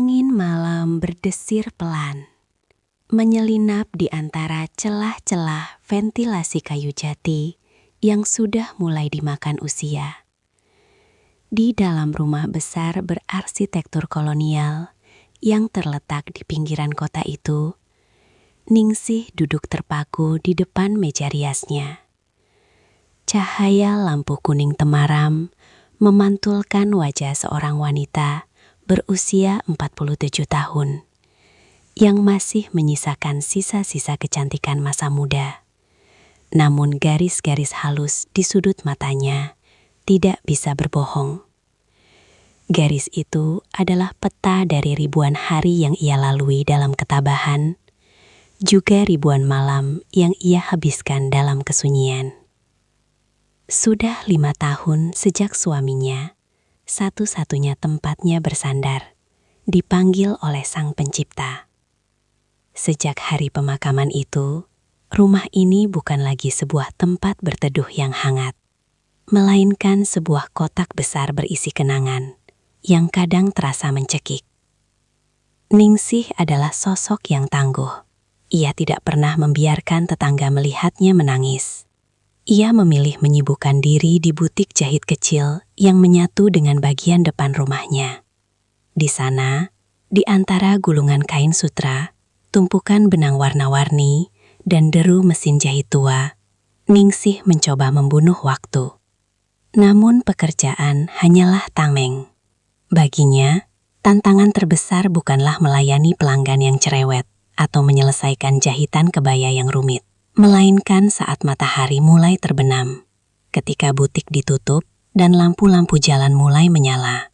Angin malam berdesir pelan, menyelinap di antara celah-celah ventilasi kayu jati yang sudah mulai dimakan usia. Di dalam rumah besar berarsitektur kolonial yang terletak di pinggiran kota itu, Ningsih duduk terpaku di depan meja riasnya. Cahaya lampu kuning temaram memantulkan wajah seorang wanita berusia 47 tahun yang masih menyisakan sisa-sisa kecantikan masa muda. Namun garis-garis halus di sudut matanya tidak bisa berbohong. Garis itu adalah peta dari ribuan hari yang ia lalui dalam ketabahan, juga ribuan malam yang ia habiskan dalam kesunyian. Sudah 5 tahun sejak suaminya, satu-satunya tempatnya bersandar, dipanggil oleh Sang Pencipta. Sejak hari pemakaman itu, rumah ini bukan lagi sebuah tempat berteduh yang hangat, melainkan sebuah kotak besar berisi kenangan yang kadang terasa mencekik. Ningsih adalah sosok yang tangguh. Ia tidak pernah membiarkan tetangga melihatnya menangis. Ia memilih menyibukkan diri di butik jahit kecil yang menyatu dengan bagian depan rumahnya. Di sana, di antara gulungan kain sutra, tumpukan benang warna-warni, dan deru mesin jahit tua, Ningsih mencoba membunuh waktu. Namun pekerjaan hanyalah tameng. Baginya, tantangan terbesar bukanlah melayani pelanggan yang cerewet atau menyelesaikan jahitan kebaya yang rumit, melainkan saat matahari mulai terbenam, ketika butik ditutup dan lampu-lampu jalan mulai menyala.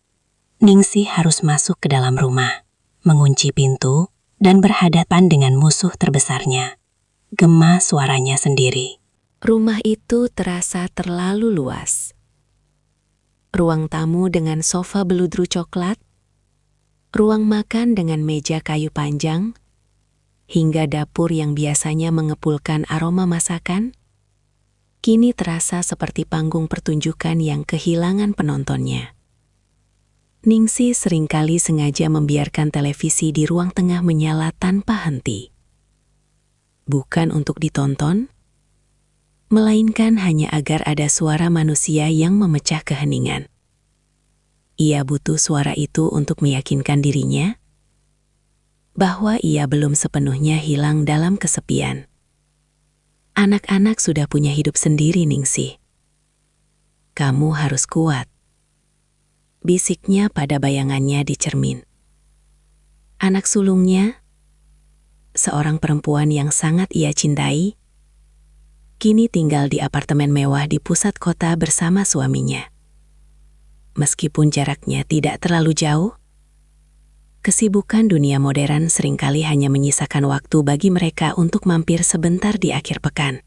Ningsih harus masuk ke dalam rumah, mengunci pintu, dan berhadapan dengan musuh terbesarnya. Gema suaranya sendiri. Rumah itu terasa terlalu luas. Ruang tamu dengan sofa beludru coklat, ruang makan dengan meja kayu panjang, hingga dapur yang biasanya mengepulkan aroma masakan, kini terasa seperti panggung pertunjukan yang kehilangan penontonnya. Ningsih seringkali sengaja membiarkan televisi di ruang tengah menyala tanpa henti. Bukan untuk ditonton, melainkan hanya agar ada suara manusia yang memecah keheningan. Ia butuh suara itu untuk meyakinkan dirinya bahwa ia belum sepenuhnya hilang dalam kesepian. Anak-anak sudah punya hidup sendiri, Ningsih. Kamu harus kuat, bisiknya pada bayangannya di cermin. Anak sulungnya, seorang perempuan yang sangat ia cintai, kini tinggal di apartemen mewah di pusat kota bersama suaminya. Meskipun jaraknya tidak terlalu jauh, kesibukan dunia modern seringkali hanya menyisakan waktu bagi mereka untuk mampir sebentar di akhir pekan.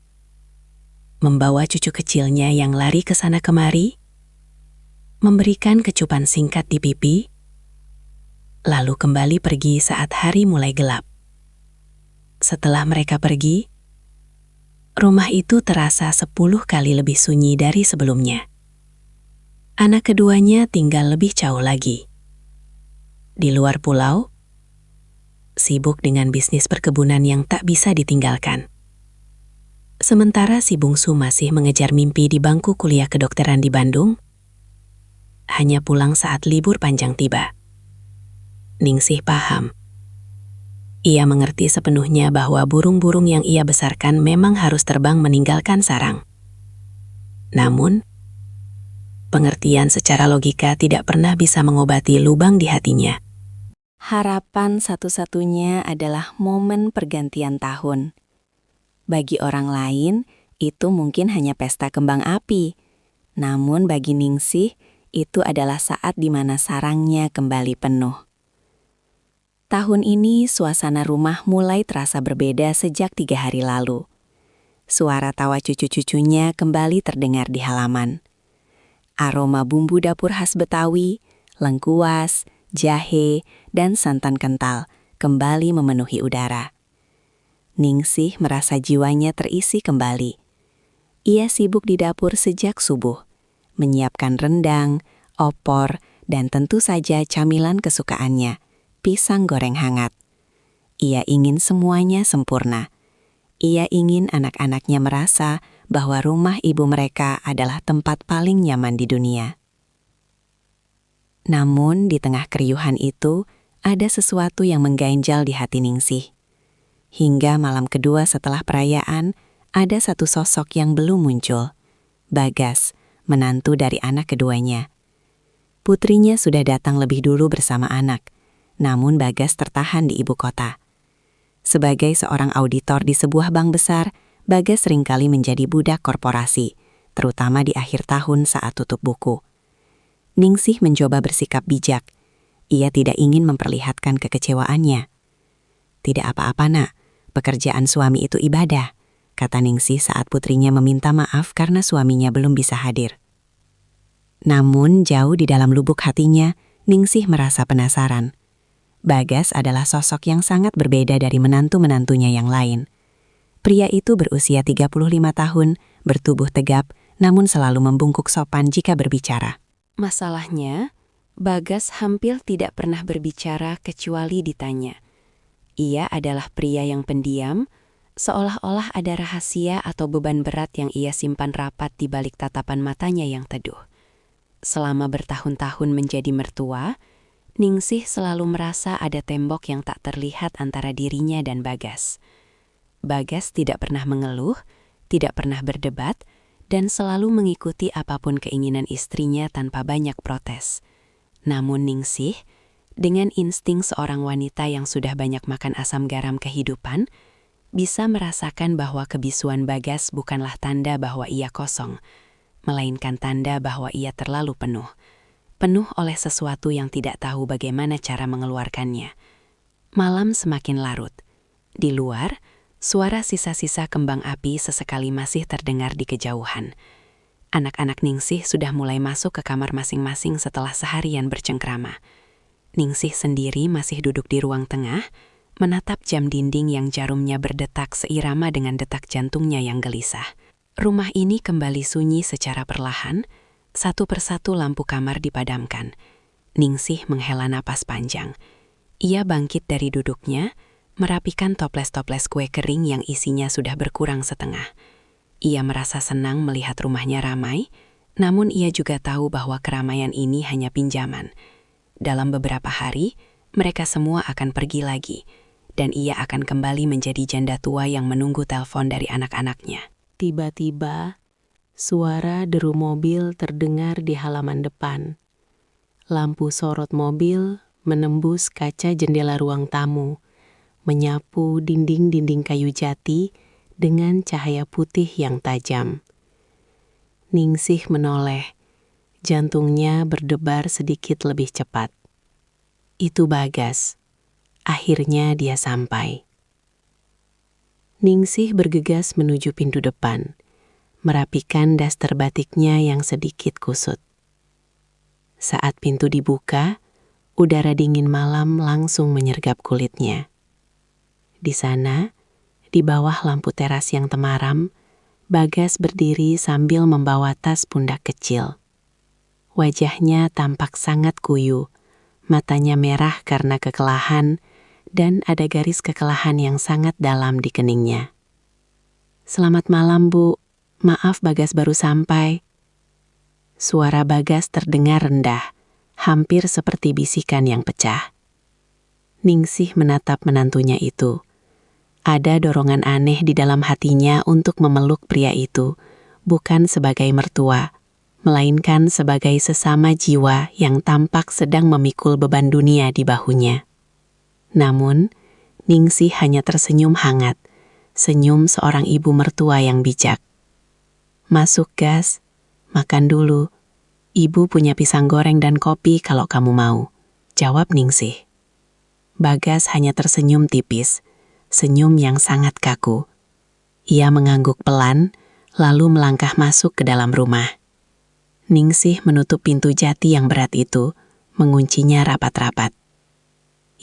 Membawa cucu kecilnya yang lari ke sana kemari, memberikan kecupan singkat di pipi, lalu kembali pergi saat hari mulai gelap. Setelah mereka pergi, rumah itu terasa 10 kali lebih sunyi dari sebelumnya. Anak keduanya tinggal lebih jauh lagi. Di luar pulau, sibuk dengan bisnis perkebunan yang tak bisa ditinggalkan. Sementara si bungsu masih mengejar mimpi di bangku kuliah kedokteran di Bandung, hanya pulang saat libur panjang tiba. Ningsih paham. Ia mengerti sepenuhnya bahwa burung-burung yang ia besarkan memang harus terbang meninggalkan sarang. Namun, pengertian secara logika tidak pernah bisa mengobati lubang di hatinya. Harapan satu-satunya adalah momen pergantian tahun. Bagi orang lain, itu mungkin hanya pesta kembang api. Namun bagi Ningsih, itu adalah saat di mana sarangnya kembali penuh. Tahun ini suasana rumah mulai terasa berbeda sejak 3 hari lalu. Suara tawa cucu-cucunya kembali terdengar di halaman. Aroma bumbu dapur khas Betawi, lengkuas, jahe, dan santan kental kembali memenuhi udara. Ningsih merasa jiwanya terisi kembali. Ia sibuk di dapur sejak subuh, menyiapkan rendang, opor, dan tentu saja camilan kesukaannya, pisang goreng hangat. Ia ingin semuanya sempurna. Ia ingin anak-anaknya merasa bahwa rumah ibu mereka adalah tempat paling nyaman di dunia. Namun di tengah keriuhan itu, ada sesuatu yang mengganjal di hati Ningsih. Hingga malam kedua setelah perayaan, ada satu sosok yang belum muncul. Bagas, menantu dari anak keduanya. Putrinya sudah datang lebih dulu bersama anak, namun Bagas tertahan di ibu kota. Sebagai seorang auditor di sebuah bank besar, Bagas seringkali menjadi budak korporasi, terutama di akhir tahun saat tutup buku. Ningsih mencoba bersikap bijak. Ia tidak ingin memperlihatkan kekecewaannya. "Tidak apa-apa, Nak. Pekerjaan suami itu ibadah," kata Ningsih saat putrinya meminta maaf karena suaminya belum bisa hadir. Namun jauh di dalam lubuk hatinya, Ningsih merasa penasaran. Bagas adalah sosok yang sangat berbeda dari menantu-menantunya yang lain. Pria itu berusia 35 tahun, bertubuh tegap, namun selalu membungkuk sopan jika berbicara. Masalahnya, Bagas hampir tidak pernah berbicara kecuali ditanya. Ia adalah pria yang pendiam, seolah-olah ada rahasia atau beban berat yang ia simpan rapat di balik tatapan matanya yang teduh. Selama bertahun-tahun menjadi mertua, Ningsih selalu merasa ada tembok yang tak terlihat antara dirinya dan Bagas. Bagas tidak pernah mengeluh, tidak pernah berdebat, dan selalu mengikuti apapun keinginan istrinya tanpa banyak protes. Namun Ningsih, dengan insting seorang wanita yang sudah banyak makan asam garam kehidupan, bisa merasakan bahwa kebisuan Bagas bukanlah tanda bahwa ia kosong, melainkan tanda bahwa ia terlalu penuh. Penuh oleh sesuatu yang tidak tahu bagaimana cara mengeluarkannya. Malam semakin larut. Di luar, suara sisa-sisa kembang api sesekali masih terdengar di kejauhan. Anak-anak Ningsih sudah mulai masuk ke kamar masing-masing setelah seharian bercengkrama. Ningsih sendiri masih duduk di ruang tengah, menatap jam dinding yang jarumnya berdetak seirama dengan detak jantungnya yang gelisah. Rumah ini kembali sunyi secara perlahan, satu persatu lampu kamar dipadamkan. Ningsih menghela napas panjang. Ia bangkit dari duduknya, merapikan toples-toples kue kering yang isinya sudah berkurang setengah. Ia merasa senang melihat rumahnya ramai, namun ia juga tahu bahwa keramaian ini hanya pinjaman. Dalam beberapa hari, mereka semua akan pergi lagi, dan ia akan kembali menjadi janda tua yang menunggu telepon dari anak-anaknya. Tiba-tiba, suara deru mobil terdengar di halaman depan. Lampu sorot mobil menembus kaca jendela ruang tamu, menyapu dinding-dinding kayu jati dengan cahaya putih yang tajam. Ningsih menoleh, jantungnya berdebar sedikit lebih cepat. Itu Bagas. Akhirnya dia sampai. Ningsih bergegas menuju pintu depan, merapikan daster batiknya yang sedikit kusut. Saat pintu dibuka, udara dingin malam langsung menyergap kulitnya. Di sana, di bawah lampu teras yang temaram, Bagas berdiri sambil membawa tas pundak kecil. Wajahnya tampak sangat kuyu, matanya merah karena kekelahan, dan ada garis kekelahan yang sangat dalam di keningnya. "Selamat malam, Bu. Maaf Bagas baru sampai." Suara Bagas terdengar rendah, hampir seperti bisikan yang pecah. Ningsih menatap menantunya itu. Ada dorongan aneh di dalam hatinya untuk memeluk pria itu, bukan sebagai mertua, melainkan sebagai sesama jiwa yang tampak sedang memikul beban dunia di bahunya. Namun, Ningsih hanya tersenyum hangat, senyum seorang ibu mertua yang bijak. "Masuk, Gas. Makan dulu. Ibu punya pisang goreng dan kopi kalau kamu mau," jawab Ningsih. Bagas hanya tersenyum tipis, senyum yang sangat kaku. Ia mengangguk pelan, lalu melangkah masuk ke dalam rumah. Ningsih menutup pintu jati yang berat itu, menguncinya rapat-rapat.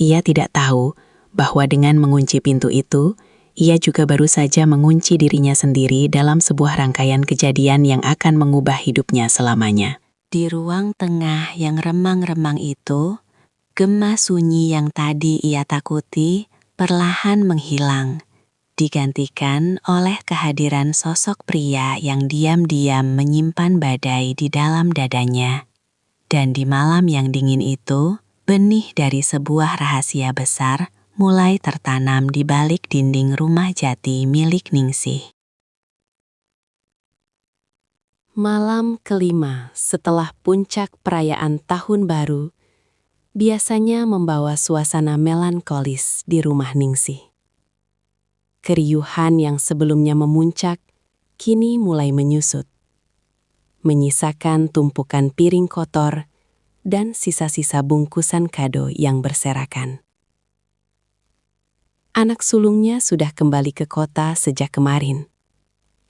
Ia tidak tahu bahwa dengan mengunci pintu itu, ia juga baru saja mengunci dirinya sendiri dalam sebuah rangkaian kejadian yang akan mengubah hidupnya selamanya. Di ruang tengah yang remang-remang itu, Gema sunyi yang tadi ia takuti perlahan menghilang, digantikan oleh kehadiran sosok pria yang diam-diam menyimpan badai di dalam dadanya. Dan di malam yang dingin itu, benih dari sebuah rahasia besar mulai tertanam di balik dinding rumah jati milik Ningsih. Malam kelima setelah puncak perayaan Tahun Baru, biasanya membawa suasana melankolis di rumah Ningsih. Keriuhan yang sebelumnya memuncak, kini mulai menyusut, menyisakan tumpukan piring kotor dan sisa-sisa bungkusan kado yang berserakan. Anak sulungnya sudah kembali ke kota sejak kemarin,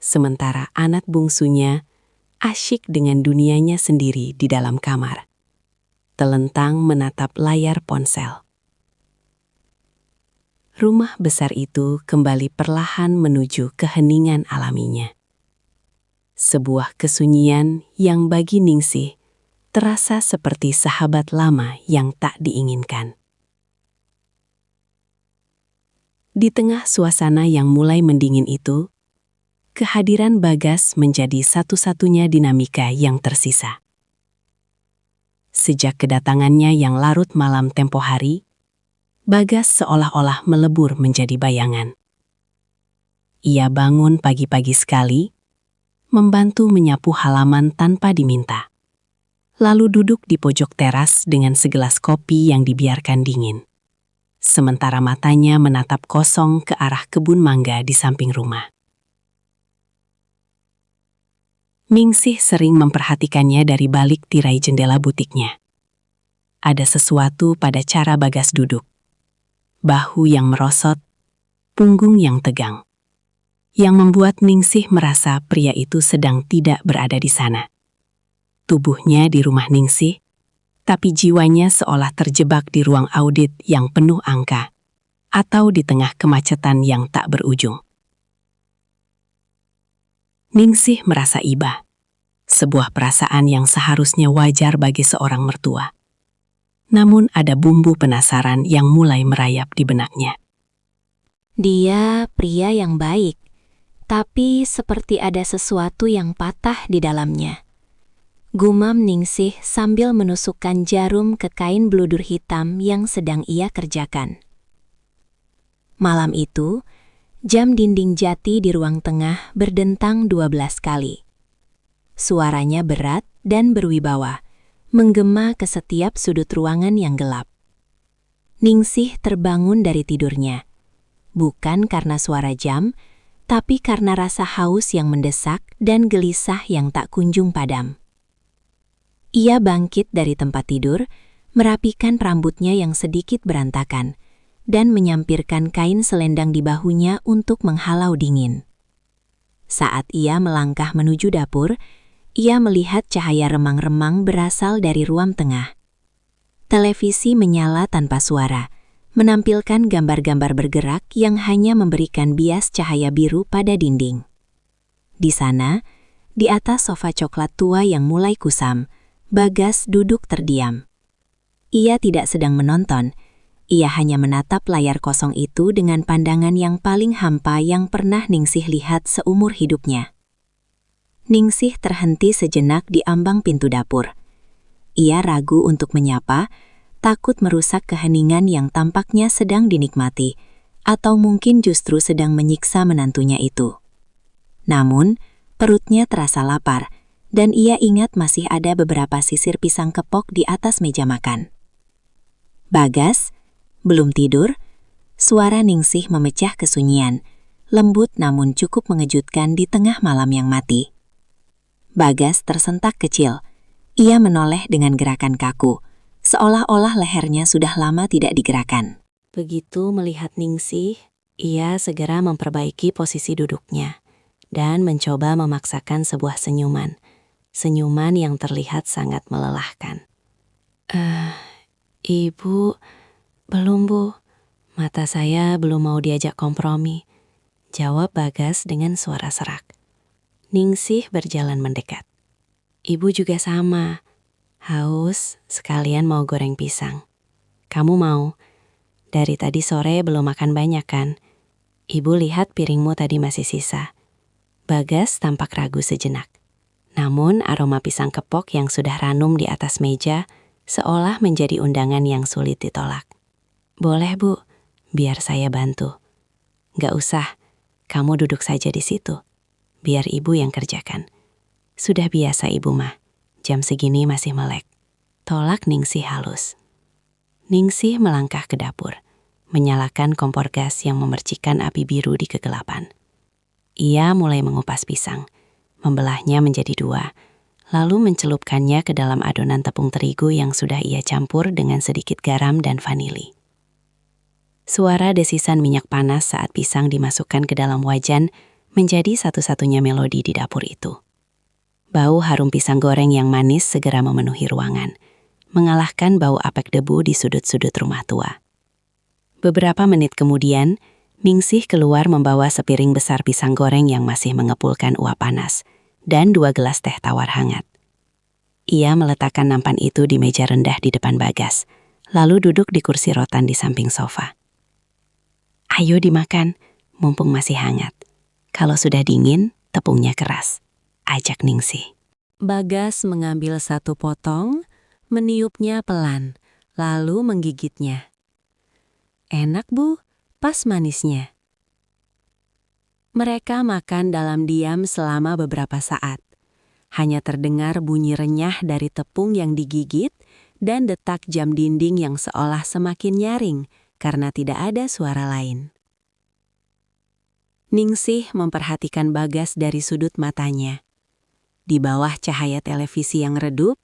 sementara anak bungsunya asyik dengan dunianya sendiri di dalam kamar, telentang menatap layar ponsel. Rumah besar itu kembali perlahan menuju keheningan alaminya. Sebuah kesunyian yang bagi Ningsih terasa seperti sahabat lama yang tak diinginkan. Di tengah suasana yang mulai mendingin itu, kehadiran Bagas menjadi satu-satunya dinamika yang tersisa. Sejak kedatangannya yang larut malam tempo hari, Bagas seolah-olah melebur menjadi bayangan. Ia bangun pagi-pagi sekali, membantu menyapu halaman tanpa diminta. Lalu duduk di pojok teras dengan segelas kopi yang dibiarkan dingin. Sementara matanya menatap kosong ke arah kebun mangga di samping rumah. Ningsih sering memperhatikannya dari balik tirai jendela butiknya. Ada sesuatu pada cara Bagas duduk. Bahu yang merosot, punggung yang tegang, yang membuat Ningsih merasa pria itu sedang tidak berada di sana. Tubuhnya di rumah Ningsih, tapi jiwanya seolah terjebak di ruang audit yang penuh angka, atau di tengah kemacetan yang tak berujung. Ningsih merasa iba, sebuah perasaan yang seharusnya wajar bagi seorang mertua. Namun ada bumbu penasaran yang mulai merayap di benaknya. Dia pria yang baik, tapi seperti ada sesuatu yang patah di dalamnya. Gumam Ningsih sambil menusukkan jarum ke kain bludur hitam yang sedang ia kerjakan. Malam itu, jam dinding jati di ruang tengah berdentang 12 kali. Suaranya berat dan berwibawa, menggema ke setiap sudut ruangan yang gelap. Ningsih terbangun dari tidurnya, bukan karena suara jam, tapi karena rasa haus yang mendesak dan gelisah yang tak kunjung padam. Ia bangkit dari tempat tidur, merapikan rambutnya yang sedikit berantakan, dan menyampirkan kain selendang di bahunya untuk menghalau dingin. Saat ia melangkah menuju dapur, ia melihat cahaya remang-remang berasal dari ruang tengah. Televisi menyala tanpa suara, menampilkan gambar-gambar bergerak yang hanya memberikan bias cahaya biru pada dinding. Di sana, di atas sofa coklat tua yang mulai kusam, Bagas duduk terdiam. Ia tidak sedang menonton, ia hanya menatap layar kosong itu dengan pandangan yang paling hampa yang pernah Ningsih lihat seumur hidupnya. Ningsih terhenti sejenak di ambang pintu dapur. Ia ragu untuk menyapa, takut merusak keheningan yang tampaknya sedang dinikmati, atau mungkin justru sedang menyiksa menantunya itu. Namun, perutnya terasa lapar, dan ia ingat masih ada beberapa sisir pisang kepok di atas meja makan. Bagas, belum tidur? Suara Ningsih memecah kesunyian, lembut namun cukup mengejutkan di tengah malam yang mati. Bagas tersentak kecil. Ia menoleh dengan gerakan kaku, seolah-olah lehernya sudah lama tidak digerakkan. Begitu melihat Ningsih, ia segera memperbaiki posisi duduknya dan mencoba memaksakan sebuah senyuman. Senyuman yang terlihat sangat melelahkan. Ibu, belum Bu. Mata saya belum mau diajak kompromi, jawab Bagas dengan suara serak. Ningsih berjalan mendekat. Ibu juga sama, haus sekalian mau goreng pisang. Kamu mau? Dari tadi sore belum makan banyak kan? Ibu lihat piringmu tadi masih sisa. Bagas tampak ragu sejenak. Namun aroma pisang kepok yang sudah ranum di atas meja seolah menjadi undangan yang sulit ditolak. Boleh Bu, biar saya bantu. Gak usah, kamu duduk saja di situ. Biar ibu yang kerjakan. Sudah biasa ibu mah, jam segini masih melek. Tolak Ningsih halus. Ningsih melangkah ke dapur, menyalakan kompor gas yang memercikan api biru di kegelapan. Ia mulai mengupas pisang, membelahnya menjadi 2, lalu mencelupkannya ke dalam adonan tepung terigu yang sudah ia campur dengan sedikit garam dan vanili. Suara desisan minyak panas saat pisang dimasukkan ke dalam wajan menjadi satu-satunya melodi di dapur itu. Bau harum pisang goreng yang manis segera memenuhi ruangan, mengalahkan bau apek debu di sudut-sudut rumah tua. Beberapa menit kemudian, Ningsih keluar membawa sepiring besar pisang goreng yang masih mengepulkan uap panas, dan 2 gelas teh tawar hangat. Ia meletakkan nampan itu di meja rendah di depan Bagas, lalu duduk di kursi rotan di samping sofa. Ayo dimakan, mumpung masih hangat. Kalau sudah dingin, tepungnya keras, ajak Ningsih. Bagas mengambil 1 potong, meniupnya pelan, lalu menggigitnya. Enak Bu, pas manisnya. Mereka makan dalam diam selama beberapa saat. Hanya terdengar bunyi renyah dari tepung yang digigit dan detak jam dinding yang seolah semakin nyaring karena tidak ada suara lain. Ningsih memperhatikan Bagas dari sudut matanya. Di bawah cahaya televisi yang redup,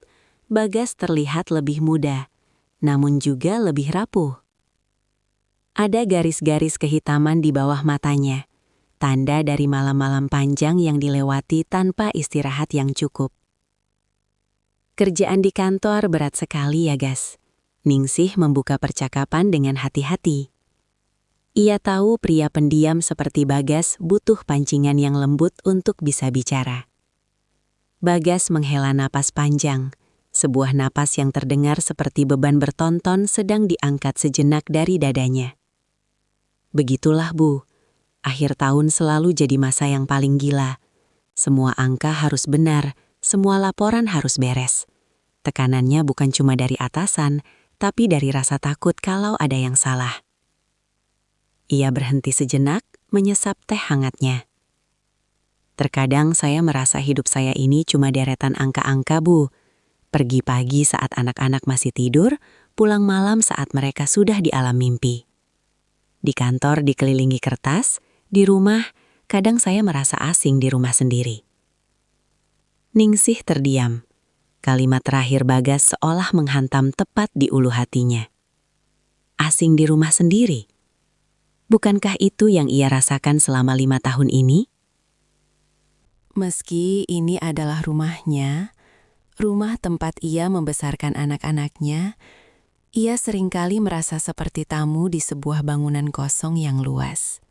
Bagas terlihat lebih muda, namun juga lebih rapuh. Ada garis-garis kehitaman di bawah matanya, tanda dari malam-malam panjang yang dilewati tanpa istirahat yang cukup. Kerjaan di kantor berat sekali ya, Gas. Ningsih membuka percakapan dengan hati-hati. Ia tahu pria pendiam seperti Bagas butuh pancingan yang lembut untuk bisa bicara. Bagas menghela napas panjang, sebuah napas yang terdengar seperti beban bertonton sedang diangkat sejenak dari dadanya. Begitulah Bu, akhir tahun selalu jadi masa yang paling gila. Semua angka harus benar, semua laporan harus beres. Tekanannya bukan cuma dari atasan, tapi dari rasa takut kalau ada yang salah. Ia berhenti sejenak, menyesap teh hangatnya. Terkadang saya merasa hidup saya ini cuma deretan angka-angka Bu. Pergi pagi saat anak-anak masih tidur, pulang malam saat mereka sudah di alam mimpi. Di kantor dikelilingi kertas, di rumah kadang saya merasa asing di rumah sendiri. Ningsih terdiam. Kalimat terakhir Bagas seolah menghantam tepat di ulu hatinya. Asing di rumah sendiri? Bukankah itu yang ia rasakan selama 5 tahun ini? Meski ini adalah rumahnya, rumah tempat ia membesarkan anak-anaknya, ia seringkali merasa seperti tamu di sebuah bangunan kosong yang luas.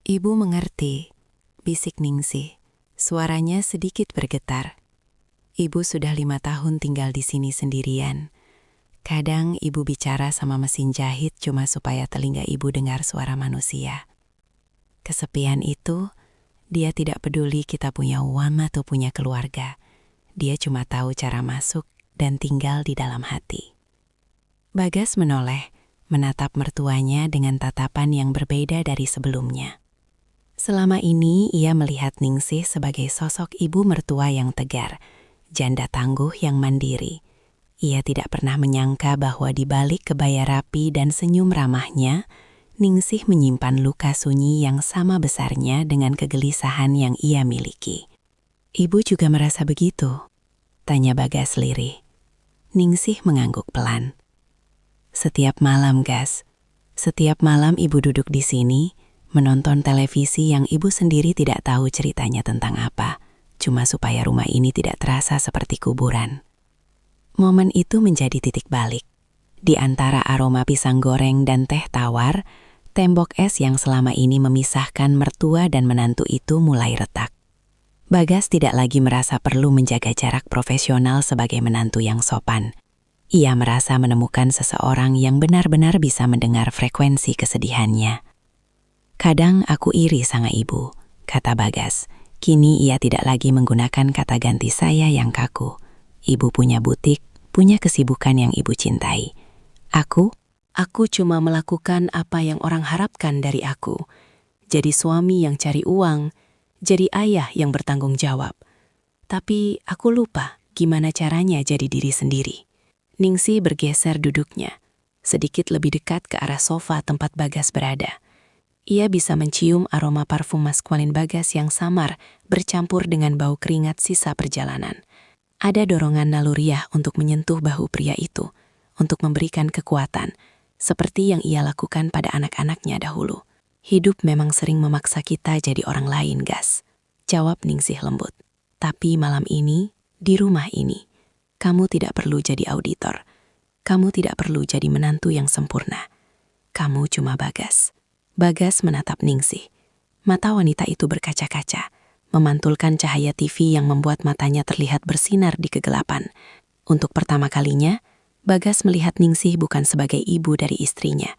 Ibu mengerti, bisik Ningsih, suaranya sedikit bergetar. Ibu sudah 5 tahun tinggal di sini sendirian. Kadang ibu bicara sama mesin jahit cuma supaya telinga ibu dengar suara manusia. Kesepian itu, dia tidak peduli kita punya uang atau punya keluarga. Dia cuma tahu cara masuk dan tinggal di dalam hati. Bagas menoleh, menatap mertuanya dengan tatapan yang berbeda dari sebelumnya. Selama ini ia melihat Ningsih sebagai sosok ibu mertua yang tegar, janda tangguh yang mandiri. Ia tidak pernah menyangka bahwa di balik kebaya rapi dan senyum ramahnya, Ningsih menyimpan luka sunyi yang sama besarnya dengan kegelisahan yang ia miliki. Ibu juga merasa begitu? Tanya Bagas lirih. Ningsih mengangguk pelan. Setiap malam, Gas. Setiap malam ibu duduk di sini, menonton televisi yang ibu sendiri tidak tahu ceritanya tentang apa, cuma supaya rumah ini tidak terasa seperti kuburan. Momen itu menjadi titik balik. Di antara aroma pisang goreng dan teh tawar, tembok es yang selama ini memisahkan mertua dan menantu itu mulai retak. Bagas tidak lagi merasa perlu menjaga jarak profesional sebagai menantu yang sopan. Ia merasa menemukan seseorang yang benar-benar bisa mendengar frekuensi kesedihannya. Kadang aku iri sama ibu, kata Bagas. Kini ia tidak lagi menggunakan kata ganti saya yang kaku. Ibu punya butik, punya kesibukan yang ibu cintai. Aku cuma melakukan apa yang orang harapkan dari aku. Jadi suami yang cari uang, jadi ayah yang bertanggung jawab. Tapi aku lupa gimana caranya jadi diri sendiri. Ningsih bergeser duduknya, sedikit lebih dekat ke arah sofa tempat Bagas berada. Ia bisa mencium aroma parfum maskulin Bagas yang samar bercampur dengan bau keringat sisa perjalanan. Ada dorongan naluriah untuk menyentuh bahu pria itu, untuk memberikan kekuatan, seperti yang ia lakukan pada anak-anaknya dahulu. Hidup memang sering memaksa kita jadi orang lain, Gas, jawab Ningsih lembut. Tapi malam ini, di rumah ini, kamu tidak perlu jadi auditor. Kamu tidak perlu jadi menantu yang sempurna. Kamu cuma Bagas. Bagas menatap Ningsih. Mata wanita itu berkaca-kaca, memantulkan cahaya TV yang membuat matanya terlihat bersinar di kegelapan. Untuk pertama kalinya, Bagas melihat Ningsih bukan sebagai ibu dari istrinya,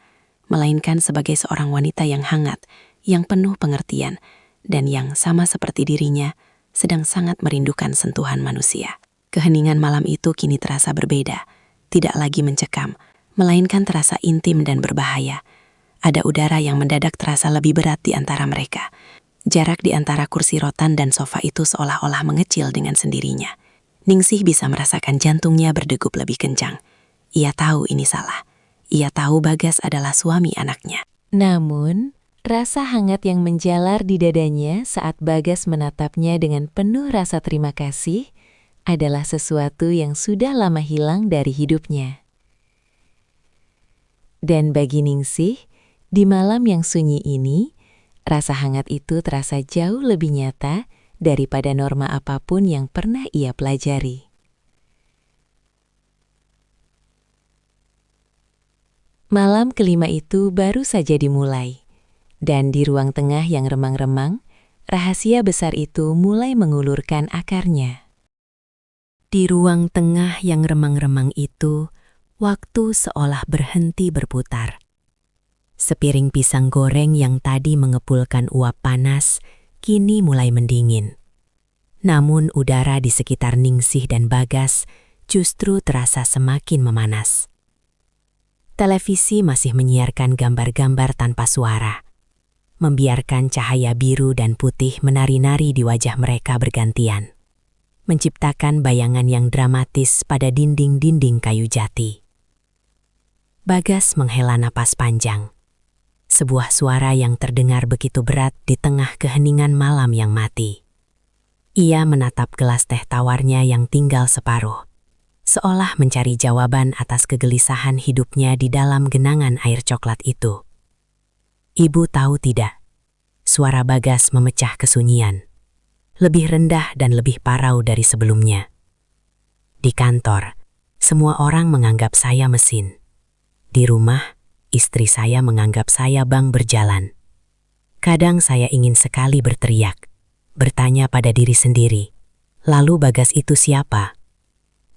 melainkan sebagai seorang wanita yang hangat, yang penuh pengertian, dan yang sama seperti dirinya, sedang sangat merindukan sentuhan manusia. Keheningan malam itu kini terasa berbeda, tidak lagi mencekam, melainkan terasa intim dan berbahaya. Ada udara yang mendadak terasa lebih berat di antara mereka. Jarak di antara kursi rotan dan sofa itu seolah-olah mengecil dengan sendirinya. Ningsih bisa merasakan jantungnya berdegup lebih kencang. Ia tahu ini salah. Ia tahu Bagas adalah suami anaknya. Namun, rasa hangat yang menjalar di dadanya saat Bagas menatapnya dengan penuh rasa terima kasih adalah sesuatu yang sudah lama hilang dari hidupnya. Dan bagi Ningsih, di malam yang sunyi ini, rasa hangat itu terasa jauh lebih nyata daripada norma apapun yang pernah ia pelajari. Malam kelima itu baru saja dimulai, dan di ruang tengah yang remang-remang, rahasia besar itu mulai mengulurkan akarnya. Di ruang tengah yang remang-remang itu, waktu seolah berhenti berputar. Sepiring pisang goreng yang tadi mengepulkan uap panas, kini mulai mendingin. Namun udara di sekitar Ningsih dan Bagas justru terasa semakin memanas. Televisi masih menyiarkan gambar-gambar tanpa suara, membiarkan cahaya biru dan putih menari-nari di wajah mereka bergantian, menciptakan bayangan yang dramatis pada dinding-dinding kayu jati. Bagas menghela napas panjang. Sebuah suara yang terdengar begitu berat di tengah keheningan malam yang mati. Ia menatap gelas teh tawarnya yang tinggal separuh, seolah mencari jawaban atas kegelisahan hidupnya di dalam genangan air coklat itu. Ibu tahu tidak, suara Bagas memecah kesunyian, lebih rendah dan lebih parau dari sebelumnya. Di kantor, semua orang menganggap saya mesin. Di rumah, istri saya menganggap saya bank berjalan. Kadang saya ingin sekali berteriak, bertanya pada diri sendiri, lalu Bagas itu siapa?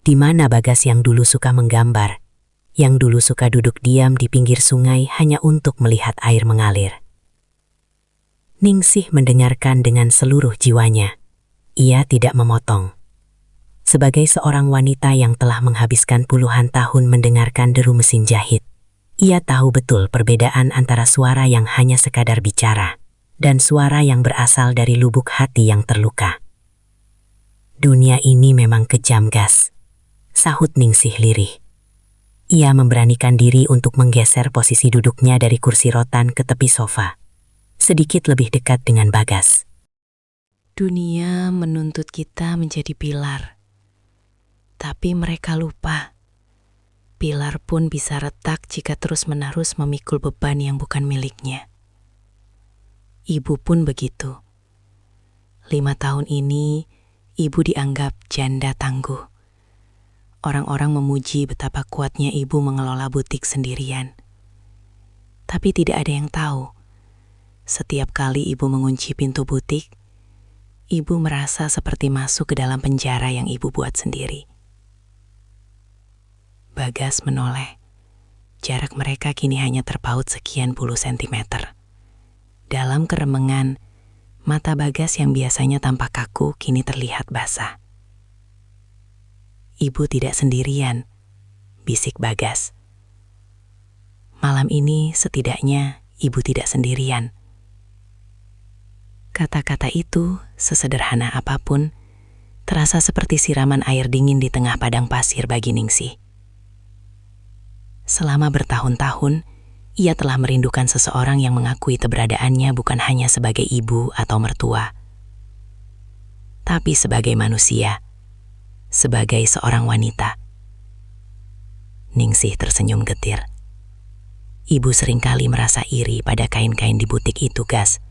Di mana Bagas yang dulu suka menggambar, yang dulu suka duduk diam di pinggir sungai hanya untuk melihat air mengalir? Ningsih mendengarkan dengan seluruh jiwanya. Ia tidak memotong. Sebagai seorang wanita yang telah menghabiskan puluhan tahun mendengarkan deru mesin jahit, ia tahu betul perbedaan antara suara yang hanya sekadar bicara dan suara yang berasal dari lubuk hati yang terluka. Dunia ini memang kejam, Gas, sahut Ningsih lirih. Ia memberanikan diri untuk menggeser posisi duduknya dari kursi rotan ke tepi sofa, sedikit lebih dekat dengan Bagas. Dunia menuntut kita menjadi pilar, tapi mereka lupa. Pilar pun bisa retak jika terus-menerus memikul beban yang bukan miliknya. Ibu pun begitu. 5 tahun ini, ibu dianggap janda tangguh. Orang-orang memuji betapa kuatnya ibu mengelola butik sendirian. Tapi tidak ada yang tahu, setiap kali ibu mengunci pintu butik, ibu merasa seperti masuk ke dalam penjara yang ibu buat sendiri. Bagas menoleh. Jarak mereka kini hanya terpaut sekian puluh sentimeter. Dalam keremengan, mata Bagas yang biasanya tampak kaku kini terlihat basah. "Ibu tidak sendirian," bisik Bagas. "Malam ini setidaknya ibu tidak sendirian." Kata-kata itu, sesederhana apapun, terasa seperti siraman air dingin di tengah padang pasir bagi Ningsih. Selama bertahun-tahun, ia telah merindukan seseorang yang mengakui keberadaannya bukan hanya sebagai ibu atau mertua, tapi sebagai manusia, sebagai seorang wanita. Ningsih tersenyum getir. Ibu seringkali merasa iri pada kain-kain di butik itu, Gas.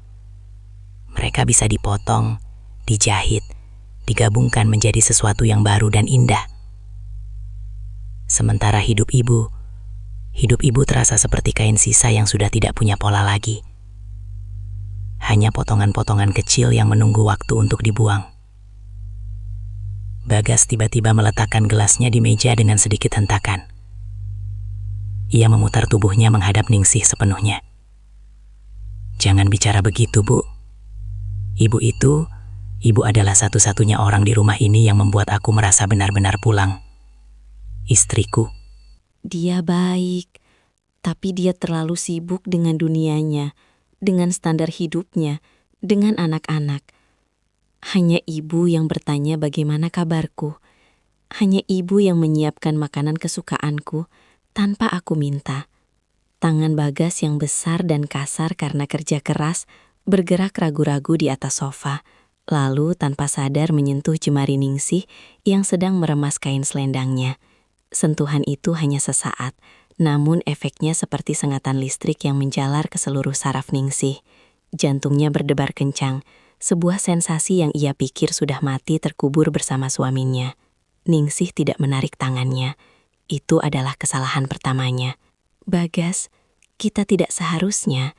Mereka bisa dipotong, dijahit, digabungkan menjadi sesuatu yang baru dan indah. Sementara hidup ibu terasa seperti kain sisa yang sudah tidak punya pola lagi. Hanya potongan-potongan kecil yang menunggu waktu untuk dibuang. Bagas tiba-tiba meletakkan gelasnya di meja dengan sedikit hentakan. Ia memutar tubuhnya menghadap Ningsih sepenuhnya. "Jangan bicara begitu, Bu. Ibu adalah satu-satunya orang di rumah ini yang membuat aku merasa benar-benar pulang. Istriku." Dia baik, tapi dia terlalu sibuk dengan dunianya, dengan standar hidupnya, dengan anak-anak. Hanya ibu yang bertanya bagaimana kabarku. Hanya ibu yang menyiapkan makanan kesukaanku tanpa aku minta. Tangan Bagas yang besar dan kasar karena kerja keras bergerak ragu-ragu di atas sofa, lalu tanpa sadar menyentuh jemari Ningsih yang sedang meremas kain selendangnya. Sentuhan itu hanya sesaat, namun efeknya seperti sengatan listrik yang menjalar ke seluruh saraf Ningsih. Jantungnya berdebar kencang, sebuah sensasi yang ia pikir sudah mati terkubur bersama suaminya. Ningsih tidak menarik tangannya. Itu adalah kesalahan pertamanya. "Bagas, kita tidak seharusnya,"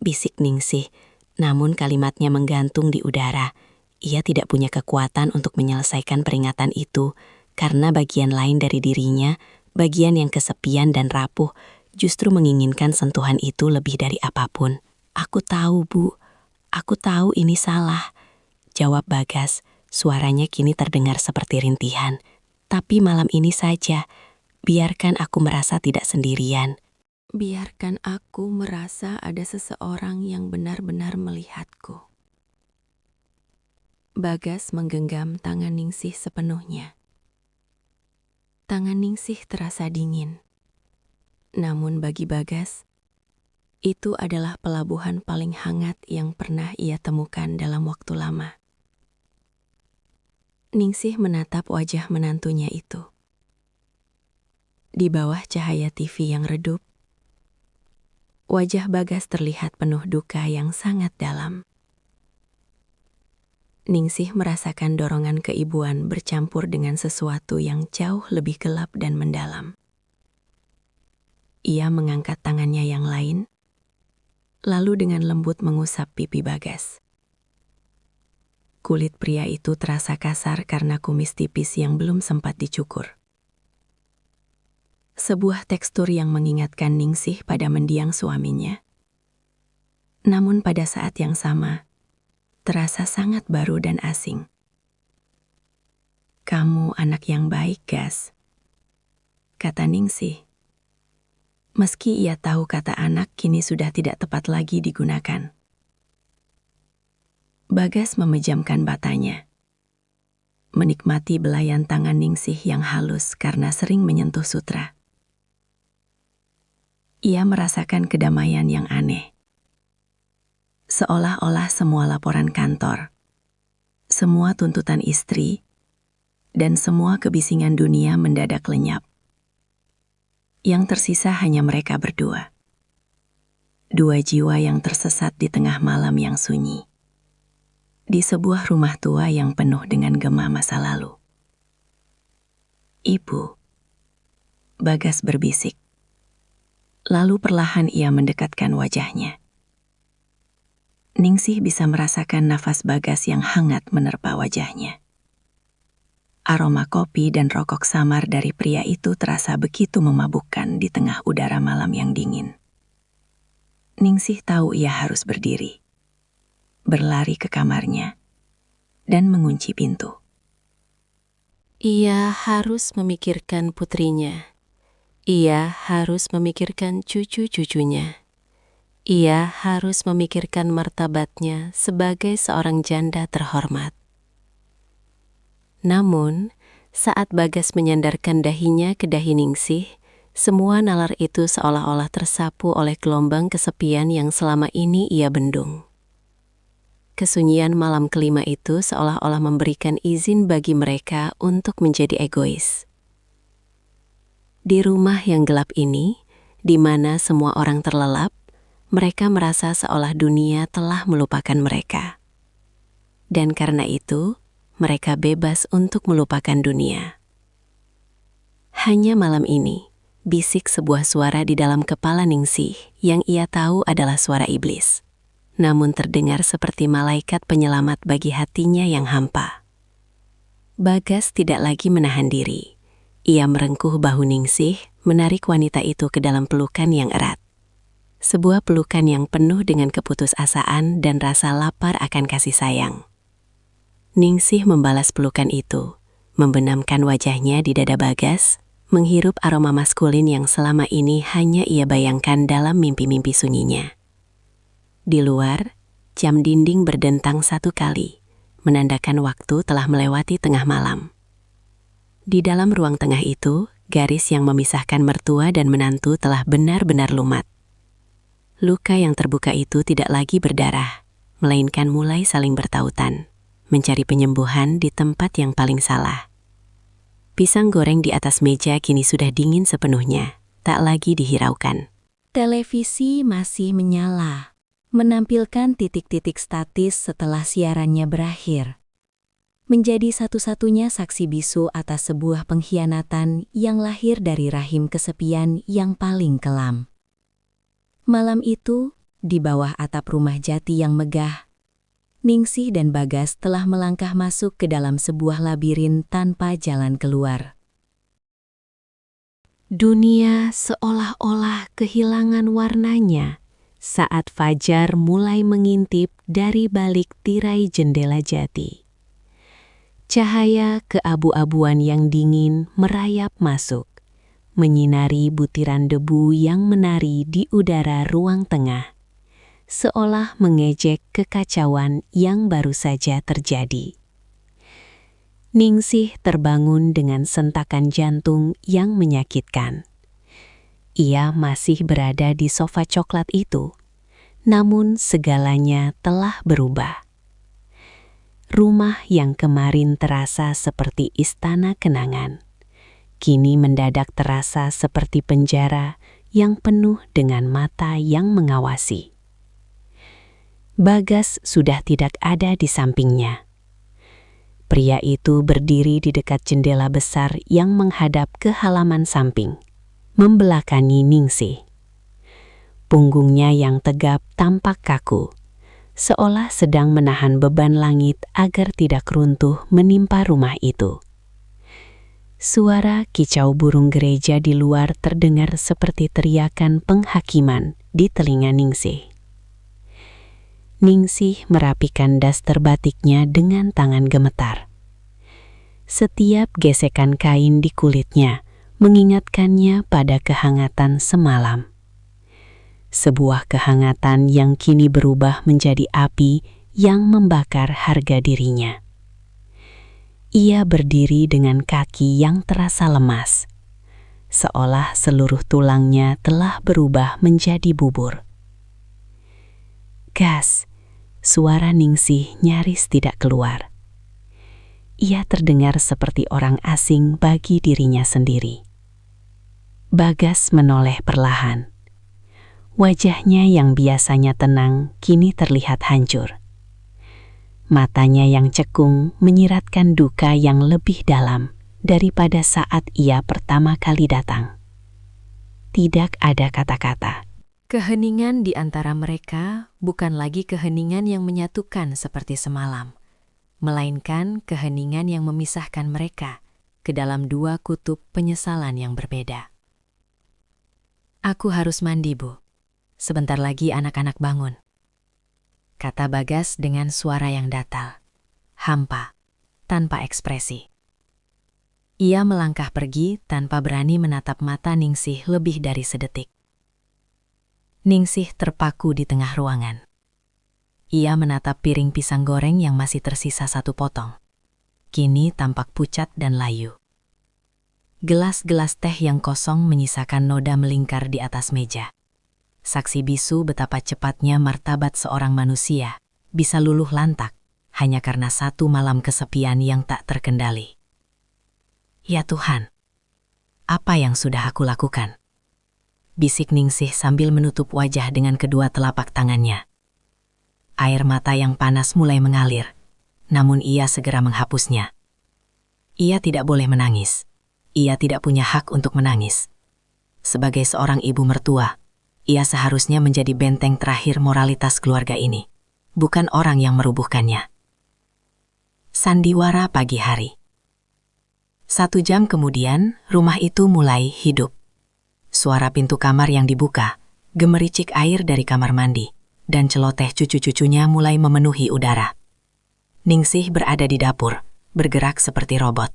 bisik Ningsih, namun kalimatnya menggantung di udara. Ia tidak punya kekuatan untuk menyelesaikan peringatan itu, karena bagian lain dari dirinya, bagian yang kesepian dan rapuh, justru menginginkan sentuhan itu lebih dari apapun. "Aku tahu, Bu. Aku tahu ini salah," jawab Bagas. Suaranya kini terdengar seperti rintihan. "Tapi malam ini saja, biarkan aku merasa tidak sendirian. Biarkan aku merasa ada seseorang yang benar-benar melihatku." Bagas menggenggam tangan Ningsih sepenuhnya. Tangan Ningsih terasa dingin. Namun bagi Bagas, itu adalah pelabuhan paling hangat yang pernah ia temukan dalam waktu lama. Ningsih menatap wajah menantunya itu. Di bawah cahaya TV yang redup, wajah Bagas terlihat penuh duka yang sangat dalam. Ningsih merasakan dorongan keibuan bercampur dengan sesuatu yang jauh lebih gelap dan mendalam. Ia mengangkat tangannya yang lain, lalu dengan lembut mengusap pipi Bagas. Kulit pria itu terasa kasar karena kumis tipis yang belum sempat dicukur. Sebuah tekstur yang mengingatkan Ningsih pada mendiang suaminya. Namun pada saat yang sama, terasa sangat baru dan asing. "Kamu anak yang baik, Gas," kata Ningsih. Meski ia tahu kata anak kini sudah tidak tepat lagi digunakan. Bagas memejamkan matanya, menikmati belayan tangan Ningsih yang halus karena sering menyentuh sutra. Ia merasakan kedamaian yang aneh. Seolah-olah semua laporan kantor, semua tuntutan istri, dan semua kebisingan dunia mendadak lenyap. Yang tersisa hanya mereka berdua. Dua jiwa yang tersesat di tengah malam yang sunyi. Di sebuah rumah tua yang penuh dengan gema masa lalu. "Ibu," Bagas berbisik. Lalu perlahan ia mendekatkan wajahnya. Ningsih bisa merasakan nafas Bagas yang hangat menerpa wajahnya. Aroma kopi dan rokok samar dari pria itu terasa begitu memabukkan di tengah udara malam yang dingin. Ningsih tahu ia harus berdiri, berlari ke kamarnya, dan mengunci pintu. Ia harus memikirkan putrinya. Ia harus memikirkan cucu-cucunya. Ia harus memikirkan martabatnya sebagai seorang janda terhormat. Namun, saat Bagas menyandarkan dahinya ke dahi Ningsih, semua nalar itu seolah-olah tersapu oleh gelombang kesepian yang selama ini ia bendung. Kesunyian malam kelima itu seolah-olah memberikan izin bagi mereka untuk menjadi egois. Di rumah yang gelap ini, di mana semua orang terlelap, mereka merasa seolah dunia telah melupakan mereka. Dan karena itu, mereka bebas untuk melupakan dunia. Hanya malam ini, bisik sebuah suara di dalam kepala Ningsih yang ia tahu adalah suara iblis. Namun terdengar seperti malaikat penyelamat bagi hatinya yang hampa. Bagas tidak lagi menahan diri. Ia merengkuh bahu Ningsih, menarik wanita itu ke dalam pelukan yang erat. Sebuah pelukan yang penuh dengan keputusasaan dan rasa lapar akan kasih sayang. Ningsih membalas pelukan itu, membenamkan wajahnya di dada Bagas, menghirup aroma maskulin yang selama ini hanya ia bayangkan dalam mimpi-mimpi sunyinya. Di luar, jam dinding berdentang 1 kali, menandakan waktu telah melewati tengah malam. Di dalam ruang tengah itu, garis yang memisahkan mertua dan menantu telah benar-benar lumat. Luka yang terbuka itu tidak lagi berdarah, melainkan mulai saling bertautan, mencari penyembuhan di tempat yang paling salah. Pisang goreng di atas meja kini sudah dingin sepenuhnya, tak lagi dihiraukan. Televisi masih menyala, menampilkan titik-titik statis setelah siarannya berakhir. Menjadi satu-satunya saksi bisu atas sebuah pengkhianatan yang lahir dari rahim kesepian yang paling kelam. Malam itu, di bawah atap rumah jati yang megah, Ningsih dan Bagas telah melangkah masuk ke dalam sebuah labirin tanpa jalan keluar. Dunia seolah-olah kehilangan warnanya saat fajar mulai mengintip dari balik tirai jendela jati. Cahaya keabu-abuan yang dingin merayap masuk, menyinari butiran debu yang menari di udara ruang tengah, seolah mengejek kekacauan yang baru saja terjadi. Ningsih terbangun dengan sentakan jantung yang menyakitkan. Ia masih berada di sofa coklat itu, namun segalanya telah berubah. Rumah yang kemarin terasa seperti istana kenangan, kini mendadak terasa seperti penjara yang penuh dengan mata yang mengawasi. Bagas sudah tidak ada di sampingnya. Pria itu berdiri di dekat jendela besar yang menghadap ke halaman samping, membelakangi Ningsih. Punggungnya yang tegap tampak kaku, seolah sedang menahan beban langit agar tidak runtuh menimpa rumah itu. Suara kicau burung gereja di luar terdengar seperti teriakan penghakiman di telinga Ningsih. Ningsih merapikan daster batiknya dengan tangan gemetar. Setiap gesekan kain di kulitnya mengingatkannya pada kehangatan semalam. Sebuah kehangatan yang kini berubah menjadi api yang membakar harga dirinya. Ia berdiri dengan kaki yang terasa lemas, seolah seluruh tulangnya telah berubah menjadi bubur. Gas! Suara Ningsih nyaris tidak keluar. Ia terdengar seperti orang asing bagi dirinya sendiri. Bagas menoleh perlahan. Wajahnya yang biasanya tenang kini terlihat hancur. Matanya yang cekung menyiratkan duka yang lebih dalam daripada saat ia pertama kali datang. Tidak ada kata-kata. Keheningan di antara mereka bukan lagi keheningan yang menyatukan seperti semalam, melainkan keheningan yang memisahkan mereka. ke dalam dua kutub penyesalan yang berbeda. "Aku harus mandi, Bu. Sebentar lagi anak-anak bangun," kata Bagas dengan suara yang datal, hampa, tanpa ekspresi. Ia melangkah pergi tanpa berani menatap mata Ningsih lebih dari sedetik. Ningsih terpaku di tengah ruangan. Ia menatap piring pisang goreng yang masih tersisa satu potong. Kini tampak pucat dan layu. Gelas-gelas teh yang kosong menyisakan noda melingkar di atas meja. Saksi bisu betapa cepatnya martabat seorang manusia bisa luluh lantak hanya karena satu malam kesepian yang tak terkendali. "Ya Tuhan, apa yang sudah aku lakukan?" bisik Ningsih sambil menutup wajah dengan kedua telapak tangannya. Air mata yang panas mulai mengalir, namun ia segera menghapusnya. Ia tidak boleh menangis. Ia tidak punya hak untuk menangis. Sebagai seorang ibu mertua, ia seharusnya menjadi benteng terakhir moralitas keluarga ini, bukan orang yang merubuhkannya. Sandiwara pagi hari. 1 jam kemudian, rumah itu mulai hidup. Suara pintu kamar yang dibuka, gemericik air dari kamar mandi, dan celoteh cucu-cucunya mulai memenuhi udara. Ningsih berada di dapur, bergerak seperti robot.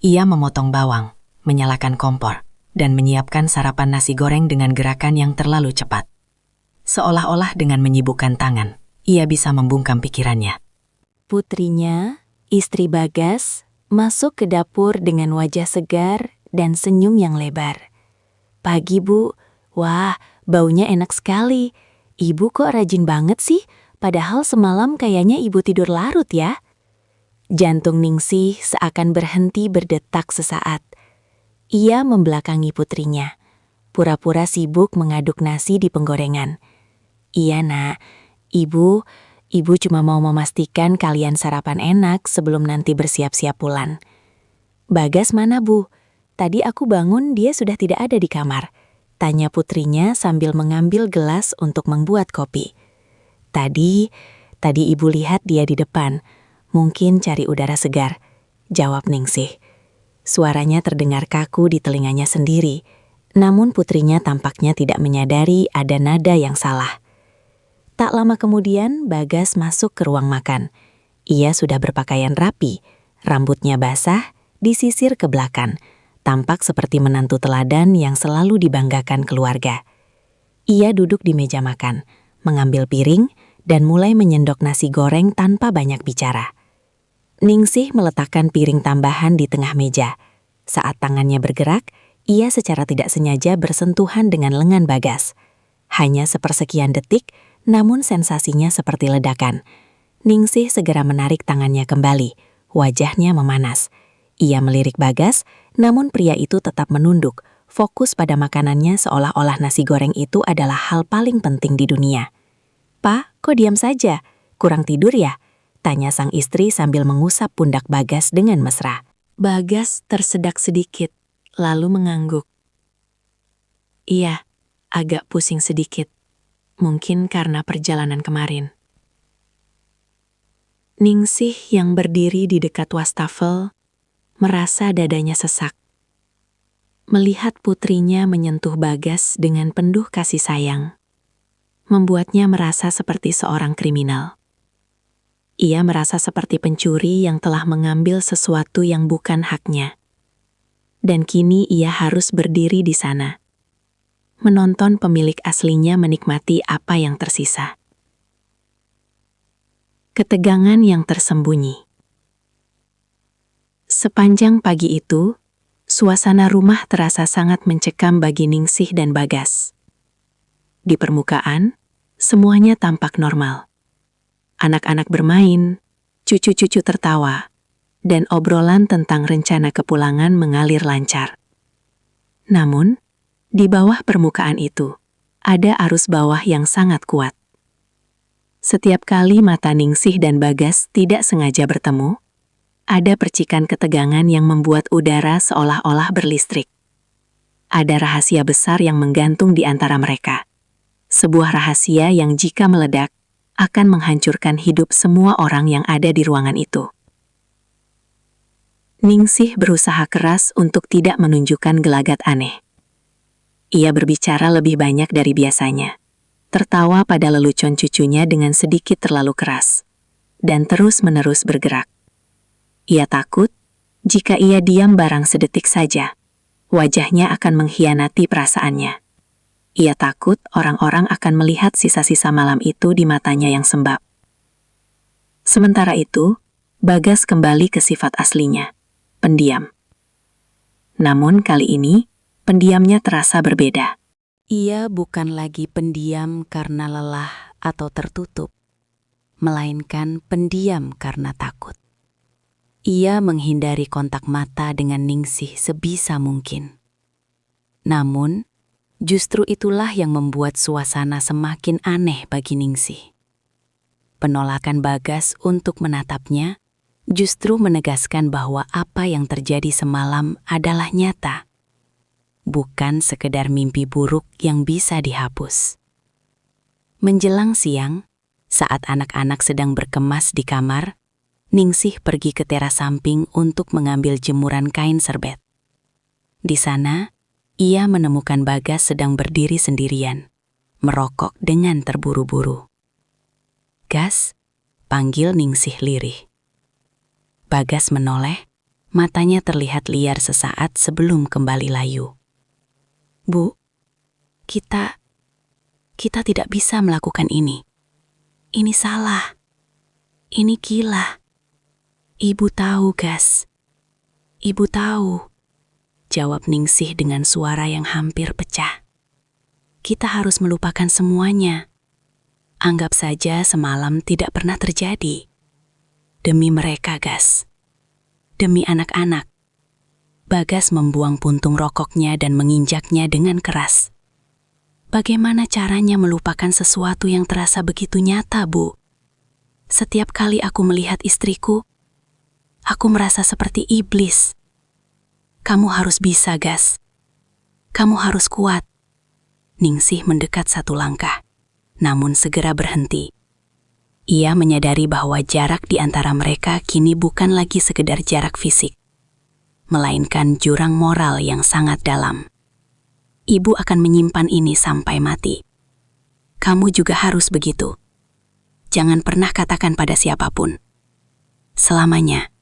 Ia memotong bawang, menyalakan kompor, dan menyiapkan sarapan nasi goreng dengan gerakan yang terlalu cepat. Seolah-olah dengan menyibukkan tangan, ia bisa membungkam pikirannya. Putrinya, istri Bagas, masuk ke dapur dengan wajah segar dan senyum yang lebar. "Pagi, Bu. Wah, baunya enak sekali. Ibu kok rajin banget sih? Padahal semalam kayaknya ibu tidur larut ya." Jantung Ningsih seakan berhenti berdetak sesaat. Ia membelakangi putrinya, pura-pura sibuk mengaduk nasi di penggorengan. "Iya, Nak. Ibu cuma mau memastikan kalian sarapan enak sebelum nanti bersiap-siap pulang." "Bagas mana, Bu? Tadi aku bangun dia sudah tidak ada di kamar," tanya putrinya sambil mengambil gelas untuk membuat kopi. Tadi ibu lihat dia di depan, mungkin cari udara segar," jawab Ningsih. Suaranya terdengar kaku di telinganya sendiri, namun putrinya tampaknya tidak menyadari ada nada yang salah. Tak lama kemudian, Bagas masuk ke ruang makan. Ia sudah berpakaian rapi, rambutnya basah, disisir ke belakang, tampak seperti menantu teladan yang selalu dibanggakan keluarga. Ia duduk di meja makan, mengambil piring, dan mulai menyendok nasi goreng tanpa banyak bicara. Ningsih meletakkan piring tambahan di tengah meja. Saat tangannya bergerak, ia secara tidak sengaja bersentuhan dengan lengan Bagas. Hanya sepersekian detik, namun sensasinya seperti ledakan. Ningsih segera menarik tangannya kembali, wajahnya memanas. Ia melirik Bagas, namun pria itu tetap menunduk, fokus pada makanannya seolah-olah nasi goreng itu adalah hal paling penting di dunia. "Pak, kok diam saja? Kurang tidur ya?" tanya sang istri sambil mengusap pundak Bagas dengan mesra. Bagas tersedak sedikit, lalu mengangguk. "Iya, agak pusing sedikit. Mungkin karena perjalanan kemarin." Ningsih yang berdiri di dekat wastafel merasa dadanya sesak. Melihat putrinya menyentuh Bagas dengan penuh kasih sayang, membuatnya merasa seperti seorang kriminal. Ia merasa seperti pencuri yang telah mengambil sesuatu yang bukan haknya. Dan kini ia harus berdiri di sana, menonton pemilik aslinya menikmati apa yang tersisa. Ketegangan yang tersembunyi. Sepanjang pagi itu, suasana rumah terasa sangat mencekam bagi Ningsih dan Bagas. Di permukaan, semuanya tampak normal. Anak-anak bermain, cucu-cucu tertawa, dan obrolan tentang rencana kepulangan mengalir lancar. Namun, di bawah permukaan itu, ada arus bawah yang sangat kuat. Setiap kali mata Ningsih dan Bagas tidak sengaja bertemu, ada percikan ketegangan yang membuat udara seolah-olah berlistrik. Ada rahasia besar yang menggantung di antara mereka. Sebuah rahasia yang jika meledak, akan menghancurkan hidup semua orang yang ada di ruangan itu. Ningsih berusaha keras untuk tidak menunjukkan gelagat aneh. Ia berbicara lebih banyak dari biasanya, tertawa pada lelucon cucunya dengan sedikit terlalu keras, dan terus-menerus bergerak. Ia takut, jika ia diam barang sedetik saja, wajahnya akan mengkhianati perasaannya. Ia takut orang-orang akan melihat sisa-sisa malam itu di matanya yang sembab. Sementara itu, Bagas kembali ke sifat aslinya, pendiam. Namun kali ini, pendiamnya terasa berbeda. Ia bukan lagi pendiam karena lelah atau tertutup, melainkan pendiam karena takut. Ia menghindari kontak mata dengan Ningsih sebisa mungkin. Namun, justru itulah yang membuat suasana semakin aneh bagi Ningsih. Penolakan Bagas untuk menatapnya justru menegaskan bahwa apa yang terjadi semalam adalah nyata, bukan sekedar mimpi buruk yang bisa dihapus. Menjelang siang, saat anak-anak sedang berkemas di kamar, Ningsih pergi ke teras samping untuk mengambil jemuran kain serbet. Di sana, ia menemukan Bagas sedang berdiri sendirian, merokok dengan terburu-buru. "Gas," panggil Ningsih lirih. Bagas menoleh, matanya terlihat liar sesaat sebelum kembali layu. "Bu, kita tidak bisa melakukan ini. Ini salah. Ini gila. Ibu tahu, Gas. Ibu tahu," jawab Ningsih dengan suara yang hampir pecah. "Kita harus melupakan semuanya. Anggap saja semalam tidak pernah terjadi. Demi mereka, Gas. Demi anak-anak." Bagas membuang puntung rokoknya dan menginjaknya dengan keras. "Bagaimana caranya melupakan sesuatu yang terasa begitu nyata, Bu? Setiap kali aku melihat istriku, aku merasa seperti iblis. Kamu harus bisa, Gas. Kamu harus kuat." Ningsih mendekat satu langkah, namun segera berhenti. Ia menyadari bahwa jarak di antara mereka kini bukan lagi sekedar jarak fisik, melainkan jurang moral yang sangat dalam. "Ibu akan menyimpan ini sampai mati. Kamu juga harus begitu. Jangan pernah katakan pada siapapun. Selamanya."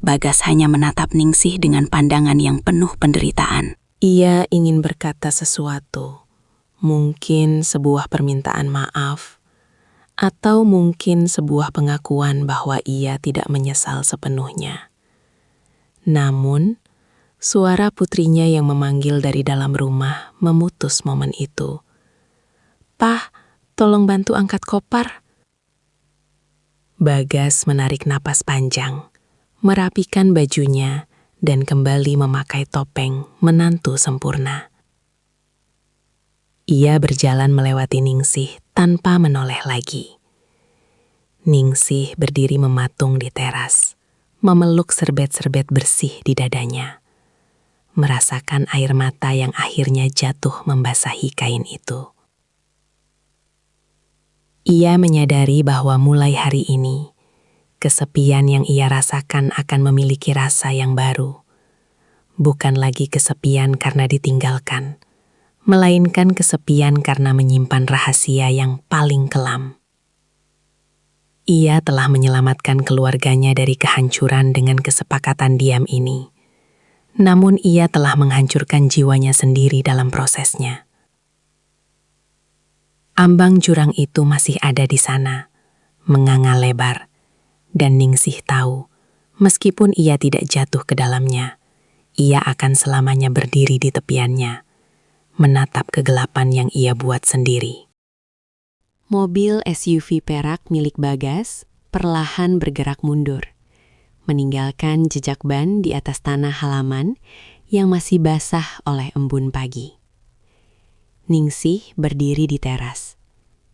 Bagas hanya menatap Ningsih dengan pandangan yang penuh penderitaan. Ia ingin berkata sesuatu, mungkin sebuah permintaan maaf, atau mungkin sebuah pengakuan bahwa ia tidak menyesal sepenuhnya. Namun, suara putrinya yang memanggil dari dalam rumah memutus momen itu. "Pah, tolong bantu angkat kopar." Bagas menarik napas panjang, merapikan bajunya, dan kembali memakai topeng menantu sempurna. Ia berjalan melewati Ningsih tanpa menoleh lagi. Ningsih berdiri mematung di teras, memeluk serbet-serbet bersih di dadanya, merasakan air mata yang akhirnya jatuh membasahi kain itu. Ia menyadari bahwa mulai hari ini, kesepian yang ia rasakan akan memiliki rasa yang baru. Bukan lagi kesepian karena ditinggalkan, melainkan kesepian karena menyimpan rahasia yang paling kelam. Ia telah menyelamatkan keluarganya dari kehancuran dengan kesepakatan diam ini. Namun ia telah menghancurkan jiwanya sendiri dalam prosesnya. Ambang jurang itu masih ada di sana, menganga lebar. Dan Ningsih tahu, meskipun ia tidak jatuh ke dalamnya, ia akan selamanya berdiri di tepiannya, menatap kegelapan yang ia buat sendiri. Mobil SUV perak milik Bagas perlahan bergerak mundur, meninggalkan jejak ban di atas tanah halaman yang masih basah oleh embun pagi. Ningsih berdiri di teras,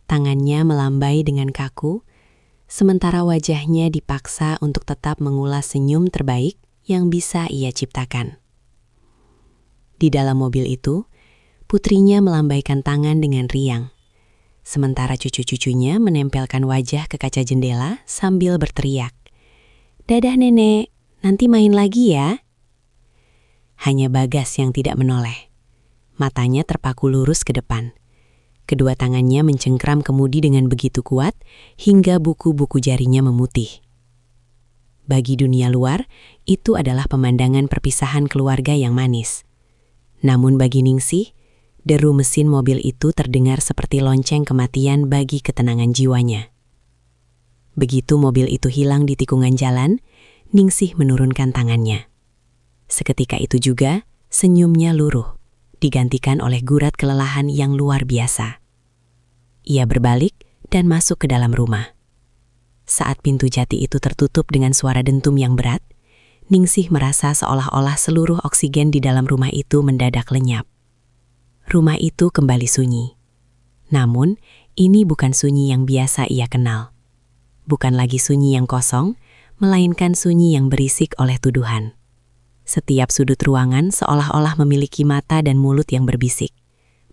tangannya melambai dengan kaku, sementara wajahnya dipaksa untuk tetap mengulas senyum terbaik yang bisa ia ciptakan. Di dalam mobil itu, putrinya melambaikan tangan dengan riang, sementara cucu-cucunya menempelkan wajah ke kaca jendela sambil berteriak, "Dadah nenek, nanti main lagi ya. Hanya Bagas yang tidak menoleh. Matanya terpaku lurus ke depan. Kedua tangannya mencengkram kemudi dengan begitu kuat hingga buku-buku jarinya memutih. Bagi dunia luar, itu adalah pemandangan perpisahan keluarga yang manis. Namun bagi Ningsih, deru mesin mobil itu terdengar seperti lonceng kematian bagi ketenangan jiwanya. Begitu mobil itu hilang di tikungan jalan, Ningsih menurunkan tangannya. Seketika itu juga, senyumnya luruh, digantikan oleh gurat kelelahan yang luar biasa. Ia berbalik dan masuk ke dalam rumah. Saat pintu jati itu tertutup dengan suara dentum yang berat, Ningsih merasa seolah-olah seluruh oksigen di dalam rumah itu mendadak lenyap. Rumah itu kembali sunyi. Namun, ini bukan sunyi yang biasa ia kenal. Bukan lagi sunyi yang kosong, melainkan sunyi yang berisik oleh tuduhan. Setiap sudut ruangan seolah-olah memiliki mata dan mulut yang berbisik,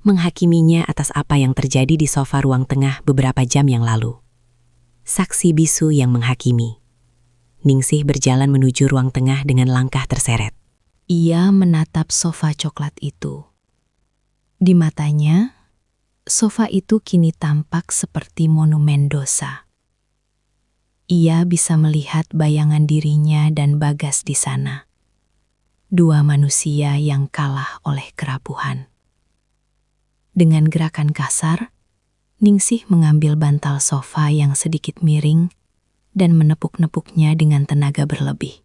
menghakiminya atas apa yang terjadi di sofa ruang tengah beberapa jam yang lalu. Saksi bisu yang menghakimi. Ningsih berjalan menuju ruang tengah dengan langkah terseret. Ia menatap sofa coklat itu. Di matanya, sofa itu kini tampak seperti monumen dosa. Ia bisa melihat bayangan dirinya dan Bagas di sana. Dua manusia yang kalah oleh kerapuhan. Dengan gerakan kasar, Ningsih mengambil bantal sofa yang sedikit miring dan menepuk-nepuknya dengan tenaga berlebih.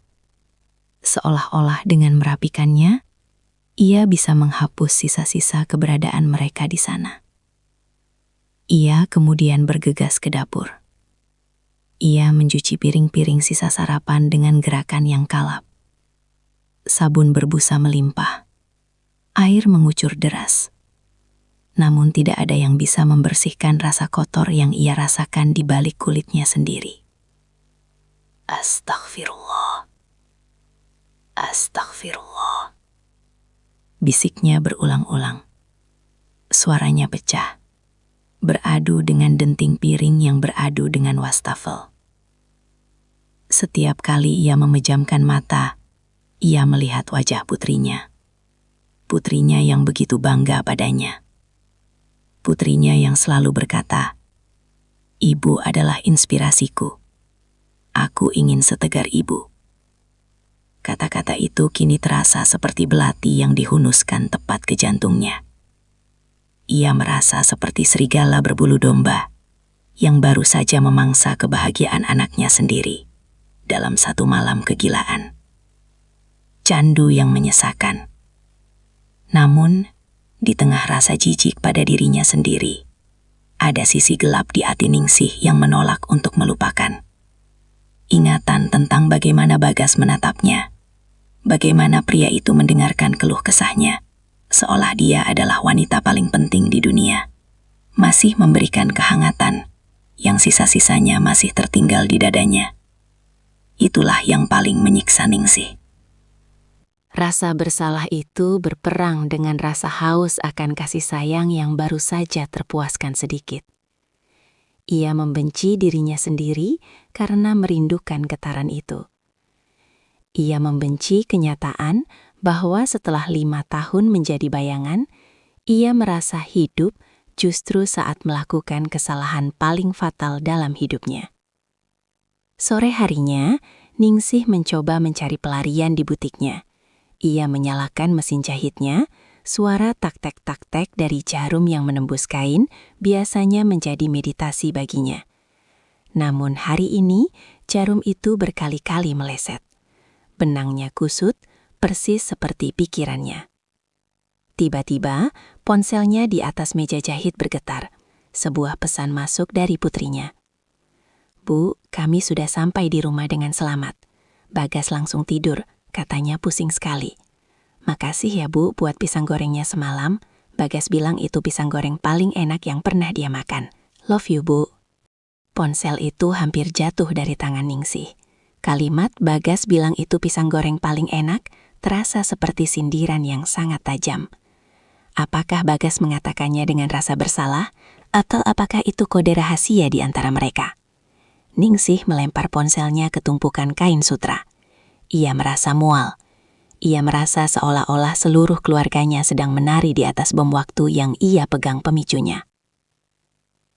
Seolah-olah dengan merapikannya, ia bisa menghapus sisa-sisa keberadaan mereka di sana. Ia kemudian bergegas ke dapur. Ia mencuci piring-piring sisa sarapan dengan gerakan yang kalap. Sabun berbusa melimpah. Air mengucur deras. Namun tidak ada yang bisa membersihkan rasa kotor yang ia rasakan di balik kulitnya sendiri. Astaghfirullah. Astaghfirullah. Bisiknya berulang-ulang. Suaranya pecah, beradu dengan denting piring yang beradu dengan wastafel. Setiap kali ia memejamkan mata, ia melihat wajah putrinya. Putrinya yang begitu bangga padanya. Putrinya yang selalu berkata, "Ibu adalah inspirasiku. Aku ingin setegar ibu." Kata-kata itu kini terasa seperti belati yang dihunuskan tepat ke jantungnya. Ia merasa seperti serigala berbulu domba yang baru saja memangsa kebahagiaan anaknya sendiri dalam satu malam kegilaan. Candu yang menyesakan. Namun, di tengah rasa jijik pada dirinya sendiri, ada sisi gelap di hati Ningsih yang menolak untuk melupakan. Ingatan tentang bagaimana Bagas menatapnya, bagaimana pria itu mendengarkan keluh kesahnya, seolah dia adalah wanita paling penting di dunia, masih memberikan kehangatan yang sisa-sisanya masih tertinggal di dadanya. Itulah yang paling menyiksa Ningsih. Rasa bersalah itu berperang dengan rasa haus akan kasih sayang yang baru saja terpuaskan sedikit. Ia membenci dirinya sendiri karena merindukan getaran itu. Ia membenci kenyataan bahwa setelah 5 tahun menjadi bayangan, ia merasa hidup justru saat melakukan kesalahan paling fatal dalam hidupnya. Sore harinya, Ningsih mencoba mencari pelarian di butiknya. Ia menyalakan mesin jahitnya, suara tak-tek dari jarum yang menembus kain biasanya menjadi meditasi baginya. Namun hari ini, jarum itu berkali-kali meleset. Benangnya kusut, persis seperti pikirannya. Tiba-tiba, ponselnya di atas meja jahit bergetar. Sebuah pesan masuk dari putrinya. "Bu, kami sudah sampai di rumah dengan selamat. Bagas langsung tidur, katanya pusing sekali. Makasih ya Bu buat pisang gorengnya semalam. Bagas bilang itu pisang goreng paling enak yang pernah dia makan. Love you Bu." Ponsel itu hampir jatuh dari tangan Ningsih. Kalimat Bagas bilang itu pisang goreng paling enak terasa seperti sindiran yang sangat tajam. Apakah Bagas mengatakannya dengan rasa bersalah, atau apakah itu kode rahasia di antara mereka? Ningsih melempar ponselnya ke tumpukan kain sutra. Ia merasa mual. Ia merasa seolah-olah seluruh keluarganya sedang menari di atas bom waktu yang ia pegang pemicunya.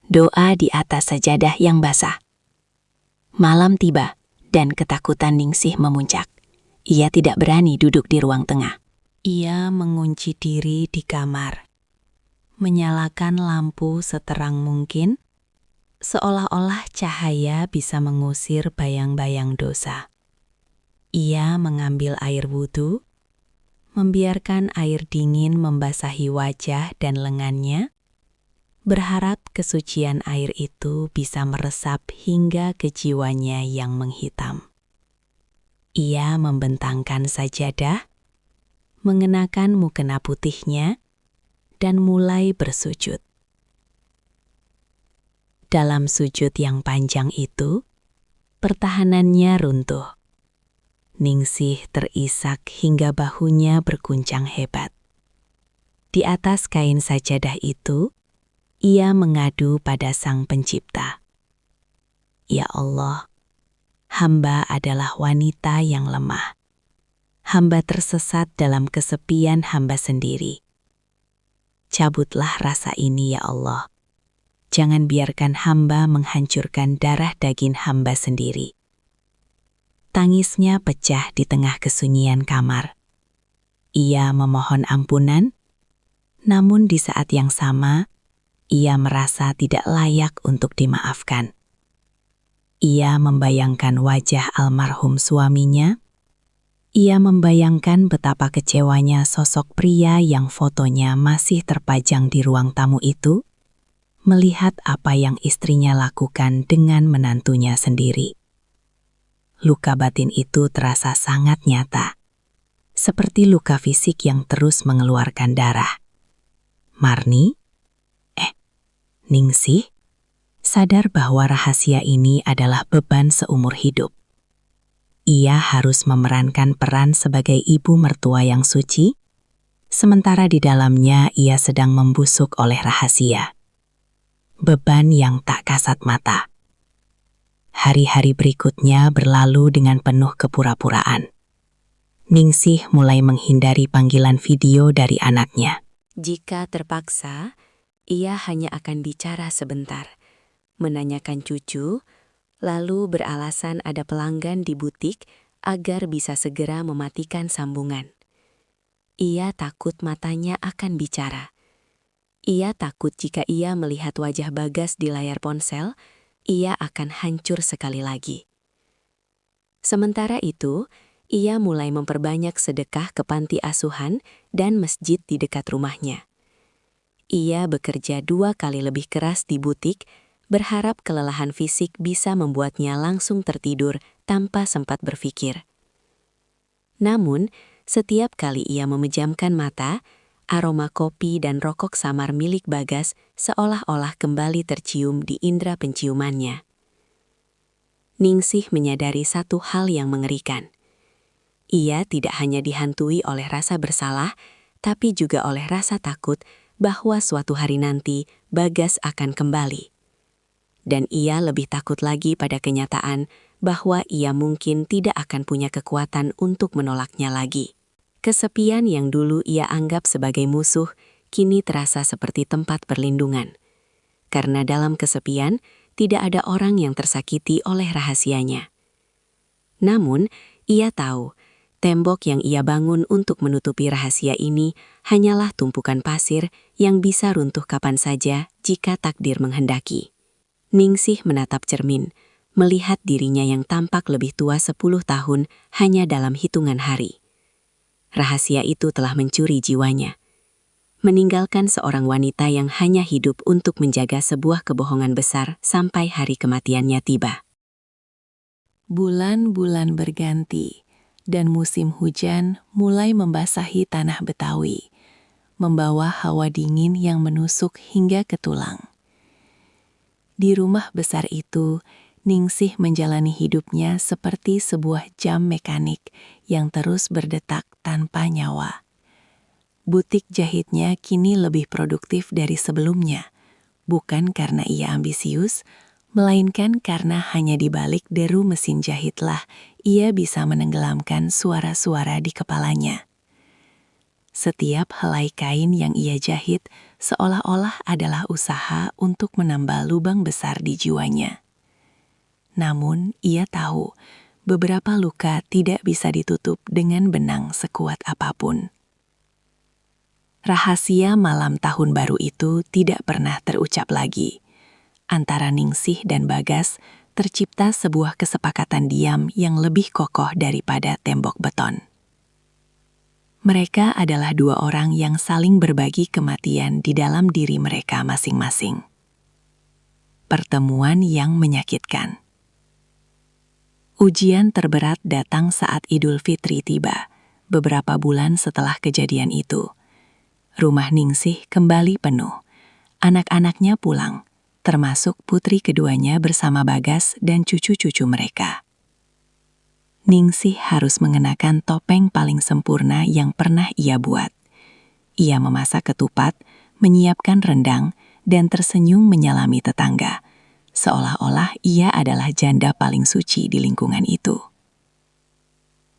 Doa di atas sajadah yang basah. Malam tiba dan ketakutan Ningsih memuncak. Ia tidak berani duduk di ruang tengah. Ia mengunci diri di kamar, menyalakan lampu seterang mungkin, seolah-olah cahaya bisa mengusir bayang-bayang dosa. Ia mengambil air wudhu, membiarkan air dingin membasahi wajah dan lengannya, berharap kesucian air itu bisa meresap hingga ke jiwanya yang menghitam. Ia membentangkan sajadah, mengenakan mukena putihnya, dan mulai bersujud. Dalam sujud yang panjang itu, pertahanannya runtuh. Ningsih terisak hingga bahunya berguncang hebat. Di atas kain sajadah itu, ia mengadu pada Sang Pencipta. Ya Allah, hamba adalah wanita yang lemah. Hamba tersesat dalam kesepian hamba sendiri. Cabutlah rasa ini ya Allah. Jangan biarkan hamba menghancurkan darah daging hamba sendiri. Tangisnya pecah di tengah kesunyian kamar. Ia memohon ampunan, namun di saat yang sama, ia merasa tidak layak untuk dimaafkan. Ia membayangkan wajah almarhum suaminya. Ia membayangkan betapa kecewanya sosok pria yang fotonya masih terpajang di ruang tamu itu, melihat apa yang istrinya lakukan dengan menantunya sendiri. Luka batin itu terasa sangat nyata, seperti luka fisik yang terus mengeluarkan darah. Marni? Ningsih? Sadar bahwa rahasia ini adalah beban seumur hidup. Ia harus memerankan peran sebagai ibu mertua yang suci, sementara di dalamnya ia sedang membusuk oleh rahasia. Beban yang tak kasat mata. Hari-hari berikutnya berlalu dengan penuh kepura-puraan. Ningsih mulai menghindari panggilan video dari anaknya. Jika terpaksa, ia hanya akan bicara sebentar, menanyakan cucu, lalu beralasan ada pelanggan di butik agar bisa segera mematikan sambungan. Ia takut matanya akan bicara. Ia takut jika ia melihat wajah Bagas di layar ponsel, ia akan hancur sekali lagi. Sementara itu, ia mulai memperbanyak sedekah ke panti asuhan dan masjid di dekat rumahnya. Ia bekerja 2 kali lebih keras di butik, berharap kelelahan fisik bisa membuatnya langsung tertidur tanpa sempat berpikir. Namun, setiap kali ia memejamkan mata, aroma kopi dan rokok samar milik Bagas seolah-olah kembali tercium di indera penciumannya. Ningsih menyadari satu hal yang mengerikan. Ia tidak hanya dihantui oleh rasa bersalah, tapi juga oleh rasa takut bahwa suatu hari nanti Bagas akan kembali. Dan ia lebih takut lagi pada kenyataan bahwa ia mungkin tidak akan punya kekuatan untuk menolaknya lagi. Kesepian yang dulu ia anggap sebagai musuh, kini terasa seperti tempat perlindungan. Karena dalam kesepian, tidak ada orang yang tersakiti oleh rahasianya. Namun, ia tahu, tembok yang ia bangun untuk menutupi rahasia ini hanyalah tumpukan pasir yang bisa runtuh kapan saja jika takdir menghendaki. Ningsih menatap cermin, melihat dirinya yang tampak lebih tua 10 tahun hanya dalam hitungan hari. Rahasia itu telah mencuri jiwanya, meninggalkan seorang wanita yang hanya hidup untuk menjaga sebuah kebohongan besar sampai hari kematiannya tiba. Bulan-bulan berganti, dan musim hujan mulai membasahi tanah Betawi, membawa hawa dingin yang menusuk hingga ke tulang. Di rumah besar itu, Ningsih menjalani hidupnya seperti sebuah jam mekanik yang terus berdetak tanpa nyawa. Butik jahitnya kini lebih produktif dari sebelumnya, bukan karena ia ambisius, melainkan karena hanya di balik deru mesin jahitlah ia bisa menenggelamkan suara-suara di kepalanya. Setiap helai kain yang ia jahit seolah-olah adalah usaha untuk menambal lubang besar di jiwanya. Namun, ia tahu beberapa luka tidak bisa ditutup dengan benang sekuat apapun. Rahasia malam tahun baru itu tidak pernah terucap lagi. Antara Ningsih dan Bagas tercipta sebuah kesepakatan diam yang lebih kokoh daripada tembok beton. Mereka adalah dua orang yang saling berbagi kematian di dalam diri mereka masing-masing. Pertemuan yang menyakitkan. Ujian terberat datang saat Idul Fitri tiba, beberapa bulan setelah kejadian itu. Rumah Ningsih kembali penuh. Anak-anaknya pulang, termasuk putri keduanya bersama Bagas dan cucu-cucu mereka. Ningsih harus mengenakan topeng paling sempurna yang pernah ia buat. Ia memasak ketupat, menyiapkan rendang, dan tersenyum menyalami tetangga, seolah-olah ia adalah janda paling suci di lingkungan itu.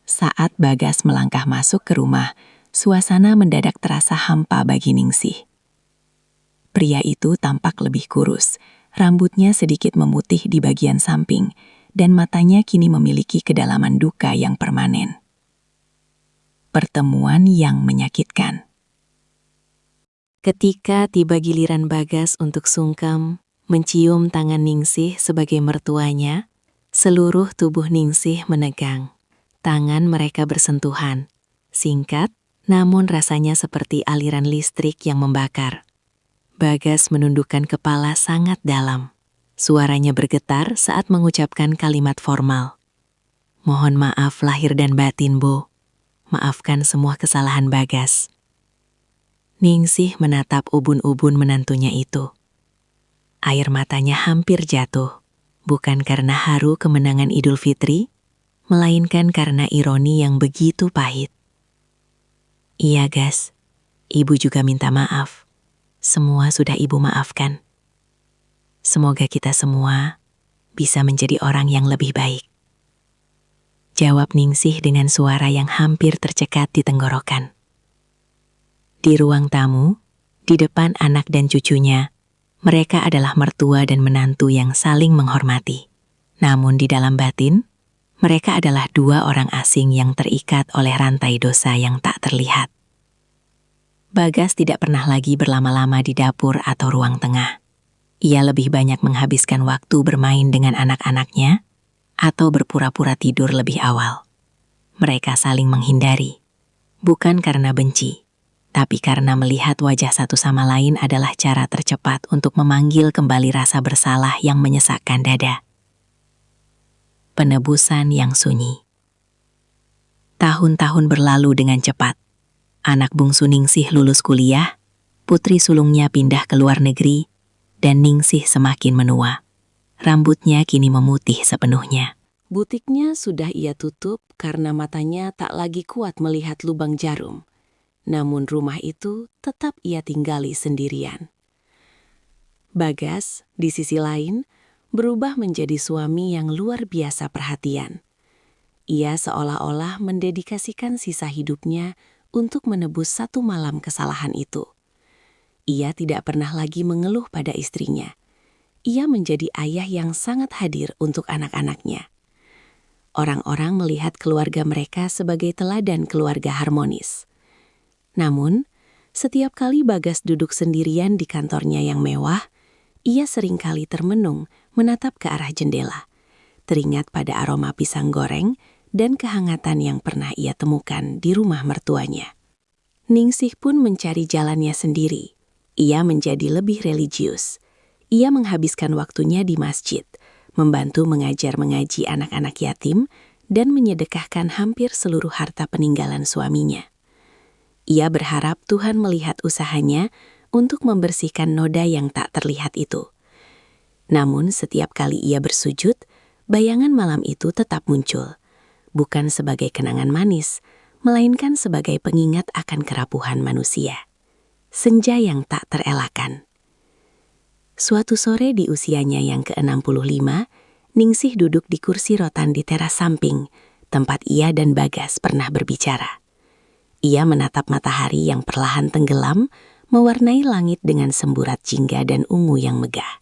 Saat Bagas melangkah masuk ke rumah, suasana mendadak terasa hampa bagi Ningsih. Pria itu tampak lebih kurus, rambutnya sedikit memutih di bagian samping, dan matanya kini memiliki kedalaman duka yang permanen. Pertemuan yang menyakitkan. Ketika tiba giliran Bagas untuk sungkem, mencium tangan Ningsih sebagai mertuanya, seluruh tubuh Ningsih menegang. Tangan mereka bersentuhan, singkat, namun rasanya seperti aliran listrik yang membakar. Bagas menundukkan kepala sangat dalam. Suaranya bergetar saat mengucapkan kalimat formal. Mohon maaf lahir dan batin, Bu. Maafkan semua kesalahan Bagas. Ningsih menatap ubun-ubun menantunya itu. Air matanya hampir jatuh, bukan karena haru kemenangan Idul Fitri, melainkan karena ironi yang begitu pahit. Iya, Gas. Ibu juga minta maaf. Semua sudah Ibu maafkan. Semoga kita semua bisa menjadi orang yang lebih baik. Jawab Ningsih dengan suara yang hampir tercekat di tenggorokan. Di ruang tamu, di depan anak dan cucunya, mereka adalah mertua dan menantu yang saling menghormati. Namun di dalam batin, mereka adalah dua orang asing yang terikat oleh rantai dosa yang tak terlihat. Bagas tidak pernah lagi berlama-lama di dapur atau ruang tengah. Ia lebih banyak menghabiskan waktu bermain dengan anak-anaknya atau berpura-pura tidur lebih awal. Mereka saling menghindari, bukan karena benci, tapi karena melihat wajah satu sama lain adalah cara tercepat untuk memanggil kembali rasa bersalah yang menyesakkan dada. Penebusan yang sunyi. Tahun-tahun berlalu dengan cepat. Anak bungsu Ningsih lulus kuliah, putri sulungnya pindah ke luar negeri, dan Ningsih semakin menua. Rambutnya kini memutih sepenuhnya. Butiknya sudah ia tutup karena matanya tak lagi kuat melihat lubang jarum. Namun rumah itu tetap ia tinggali sendirian. Bagas, di sisi lain, berubah menjadi suami yang luar biasa perhatian. Ia seolah-olah mendedikasikan sisa hidupnya untuk menebus satu malam kesalahan itu. Ia tidak pernah lagi mengeluh pada istrinya. Ia menjadi ayah yang sangat hadir untuk anak-anaknya. Orang-orang melihat keluarga mereka sebagai teladan keluarga harmonis. Namun, setiap kali Bagas duduk sendirian di kantornya yang mewah, ia seringkali termenung menatap ke arah jendela, teringat pada aroma pisang goreng dan kehangatan yang pernah ia temukan di rumah mertuanya. Ningsih pun mencari jalannya sendiri. Ia menjadi lebih religius. Ia menghabiskan waktunya di masjid, membantu mengajar mengaji anak-anak yatim, dan menyedekahkan hampir seluruh harta peninggalan suaminya. Ia berharap Tuhan melihat usahanya untuk membersihkan noda yang tak terlihat itu. Namun setiap kali ia bersujud, bayangan malam itu tetap muncul, bukan sebagai kenangan manis, melainkan sebagai pengingat akan kerapuhan manusia. Senja yang tak terelakkan. Suatu sore di usianya yang ke-65, Ningsih duduk di kursi rotan di teras samping, tempat ia dan Bagas pernah berbicara. Ia menatap matahari yang perlahan tenggelam, mewarnai langit dengan semburat jingga dan ungu yang megah.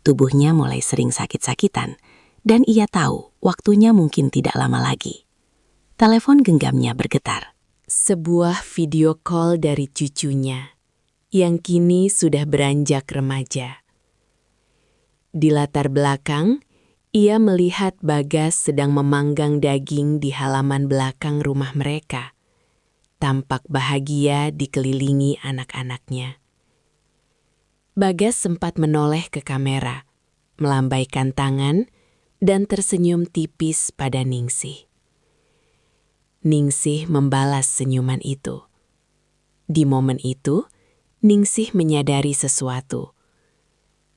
Tubuhnya mulai sering sakit-sakitan, dan ia tahu waktunya mungkin tidak lama lagi. Telepon genggamnya bergetar. Sebuah video call dari cucunya, yang kini sudah beranjak remaja. Di latar belakang, ia melihat Bagas sedang memanggang daging di halaman belakang rumah mereka. Tampak bahagia dikelilingi anak-anaknya. Bagas sempat menoleh ke kamera, melambaikan tangan, dan tersenyum tipis pada Ningsih. Ningsih membalas senyuman itu. Di momen itu, Ningsih menyadari sesuatu.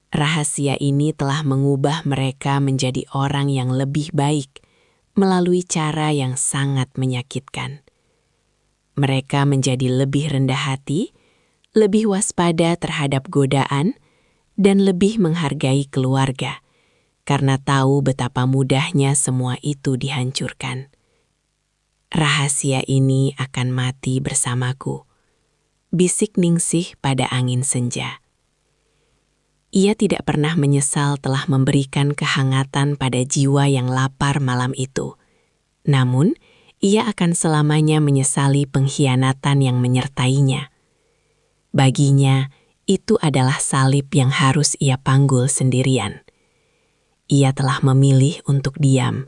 Rahasia ini telah mengubah mereka menjadi orang yang lebih baik melalui cara yang sangat menyakitkan. Mereka menjadi lebih rendah hati, lebih waspada terhadap godaan, dan lebih menghargai keluarga, karena tahu betapa mudahnya semua itu dihancurkan. Rahasia ini akan mati bersamaku, bisik Ningsih pada angin senja. Ia tidak pernah menyesal telah memberikan kehangatan pada jiwa yang lapar malam itu. Namun, ia akan selamanya menyesali pengkhianatan yang menyertainya. Baginya, itu adalah salib yang harus ia panggul sendirian. Ia telah memilih untuk diam,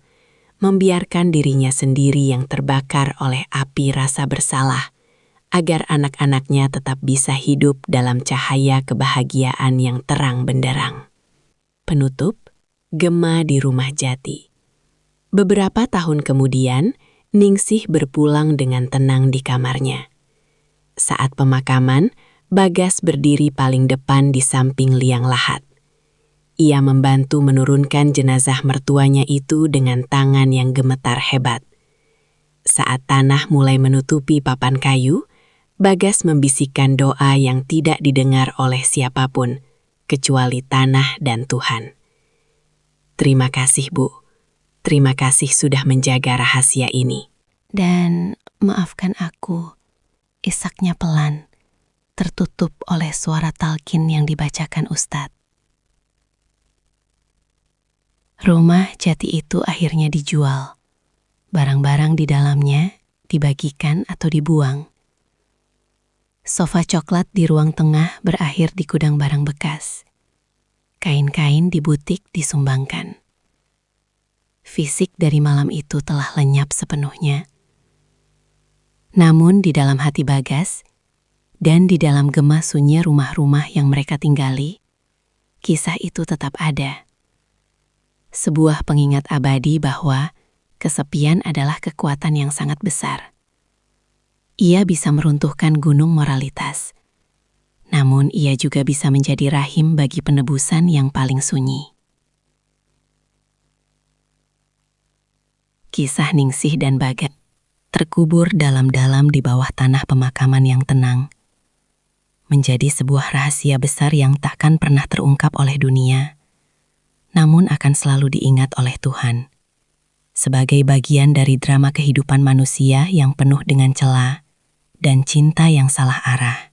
membiarkan dirinya sendiri yang terbakar oleh api rasa bersalah, agar anak-anaknya tetap bisa hidup dalam cahaya kebahagiaan yang terang benderang. Penutup, Gema di Rumah Jati. Beberapa tahun kemudian, Ningsih berpulang dengan tenang di kamarnya. Saat pemakaman, Bagas berdiri paling depan di samping liang lahat. Ia membantu menurunkan jenazah mertuanya itu dengan tangan yang gemetar hebat. Saat tanah mulai menutupi papan kayu, Bagas membisikkan doa yang tidak didengar oleh siapapun, kecuali tanah dan Tuhan. Terima kasih, Bu. Terima kasih sudah menjaga rahasia ini. Dan maafkan aku, isaknya pelan, tertutup oleh suara talqin yang dibacakan Ustadz. Rumah jati itu akhirnya dijual. Barang-barang di dalamnya dibagikan atau dibuang. Sofa coklat di ruang tengah berakhir di gudang barang bekas. Kain-kain di butik disumbangkan. Fisik dari malam itu telah lenyap sepenuhnya. Namun di dalam hati Bagas, dan di dalam gema sunyi rumah-rumah yang mereka tinggali, kisah itu tetap ada. Sebuah pengingat abadi bahwa kesepian adalah kekuatan yang sangat besar. Ia bisa meruntuhkan gunung moralitas, namun ia juga bisa menjadi rahim bagi penebusan yang paling sunyi. Kisah Ningsih dan Bagas terkubur dalam-dalam di bawah tanah pemakaman yang tenang, menjadi sebuah rahasia besar yang takkan pernah terungkap oleh dunia, namun akan selalu diingat oleh Tuhan, sebagai bagian dari drama kehidupan manusia yang penuh dengan celah dan cinta yang salah arah.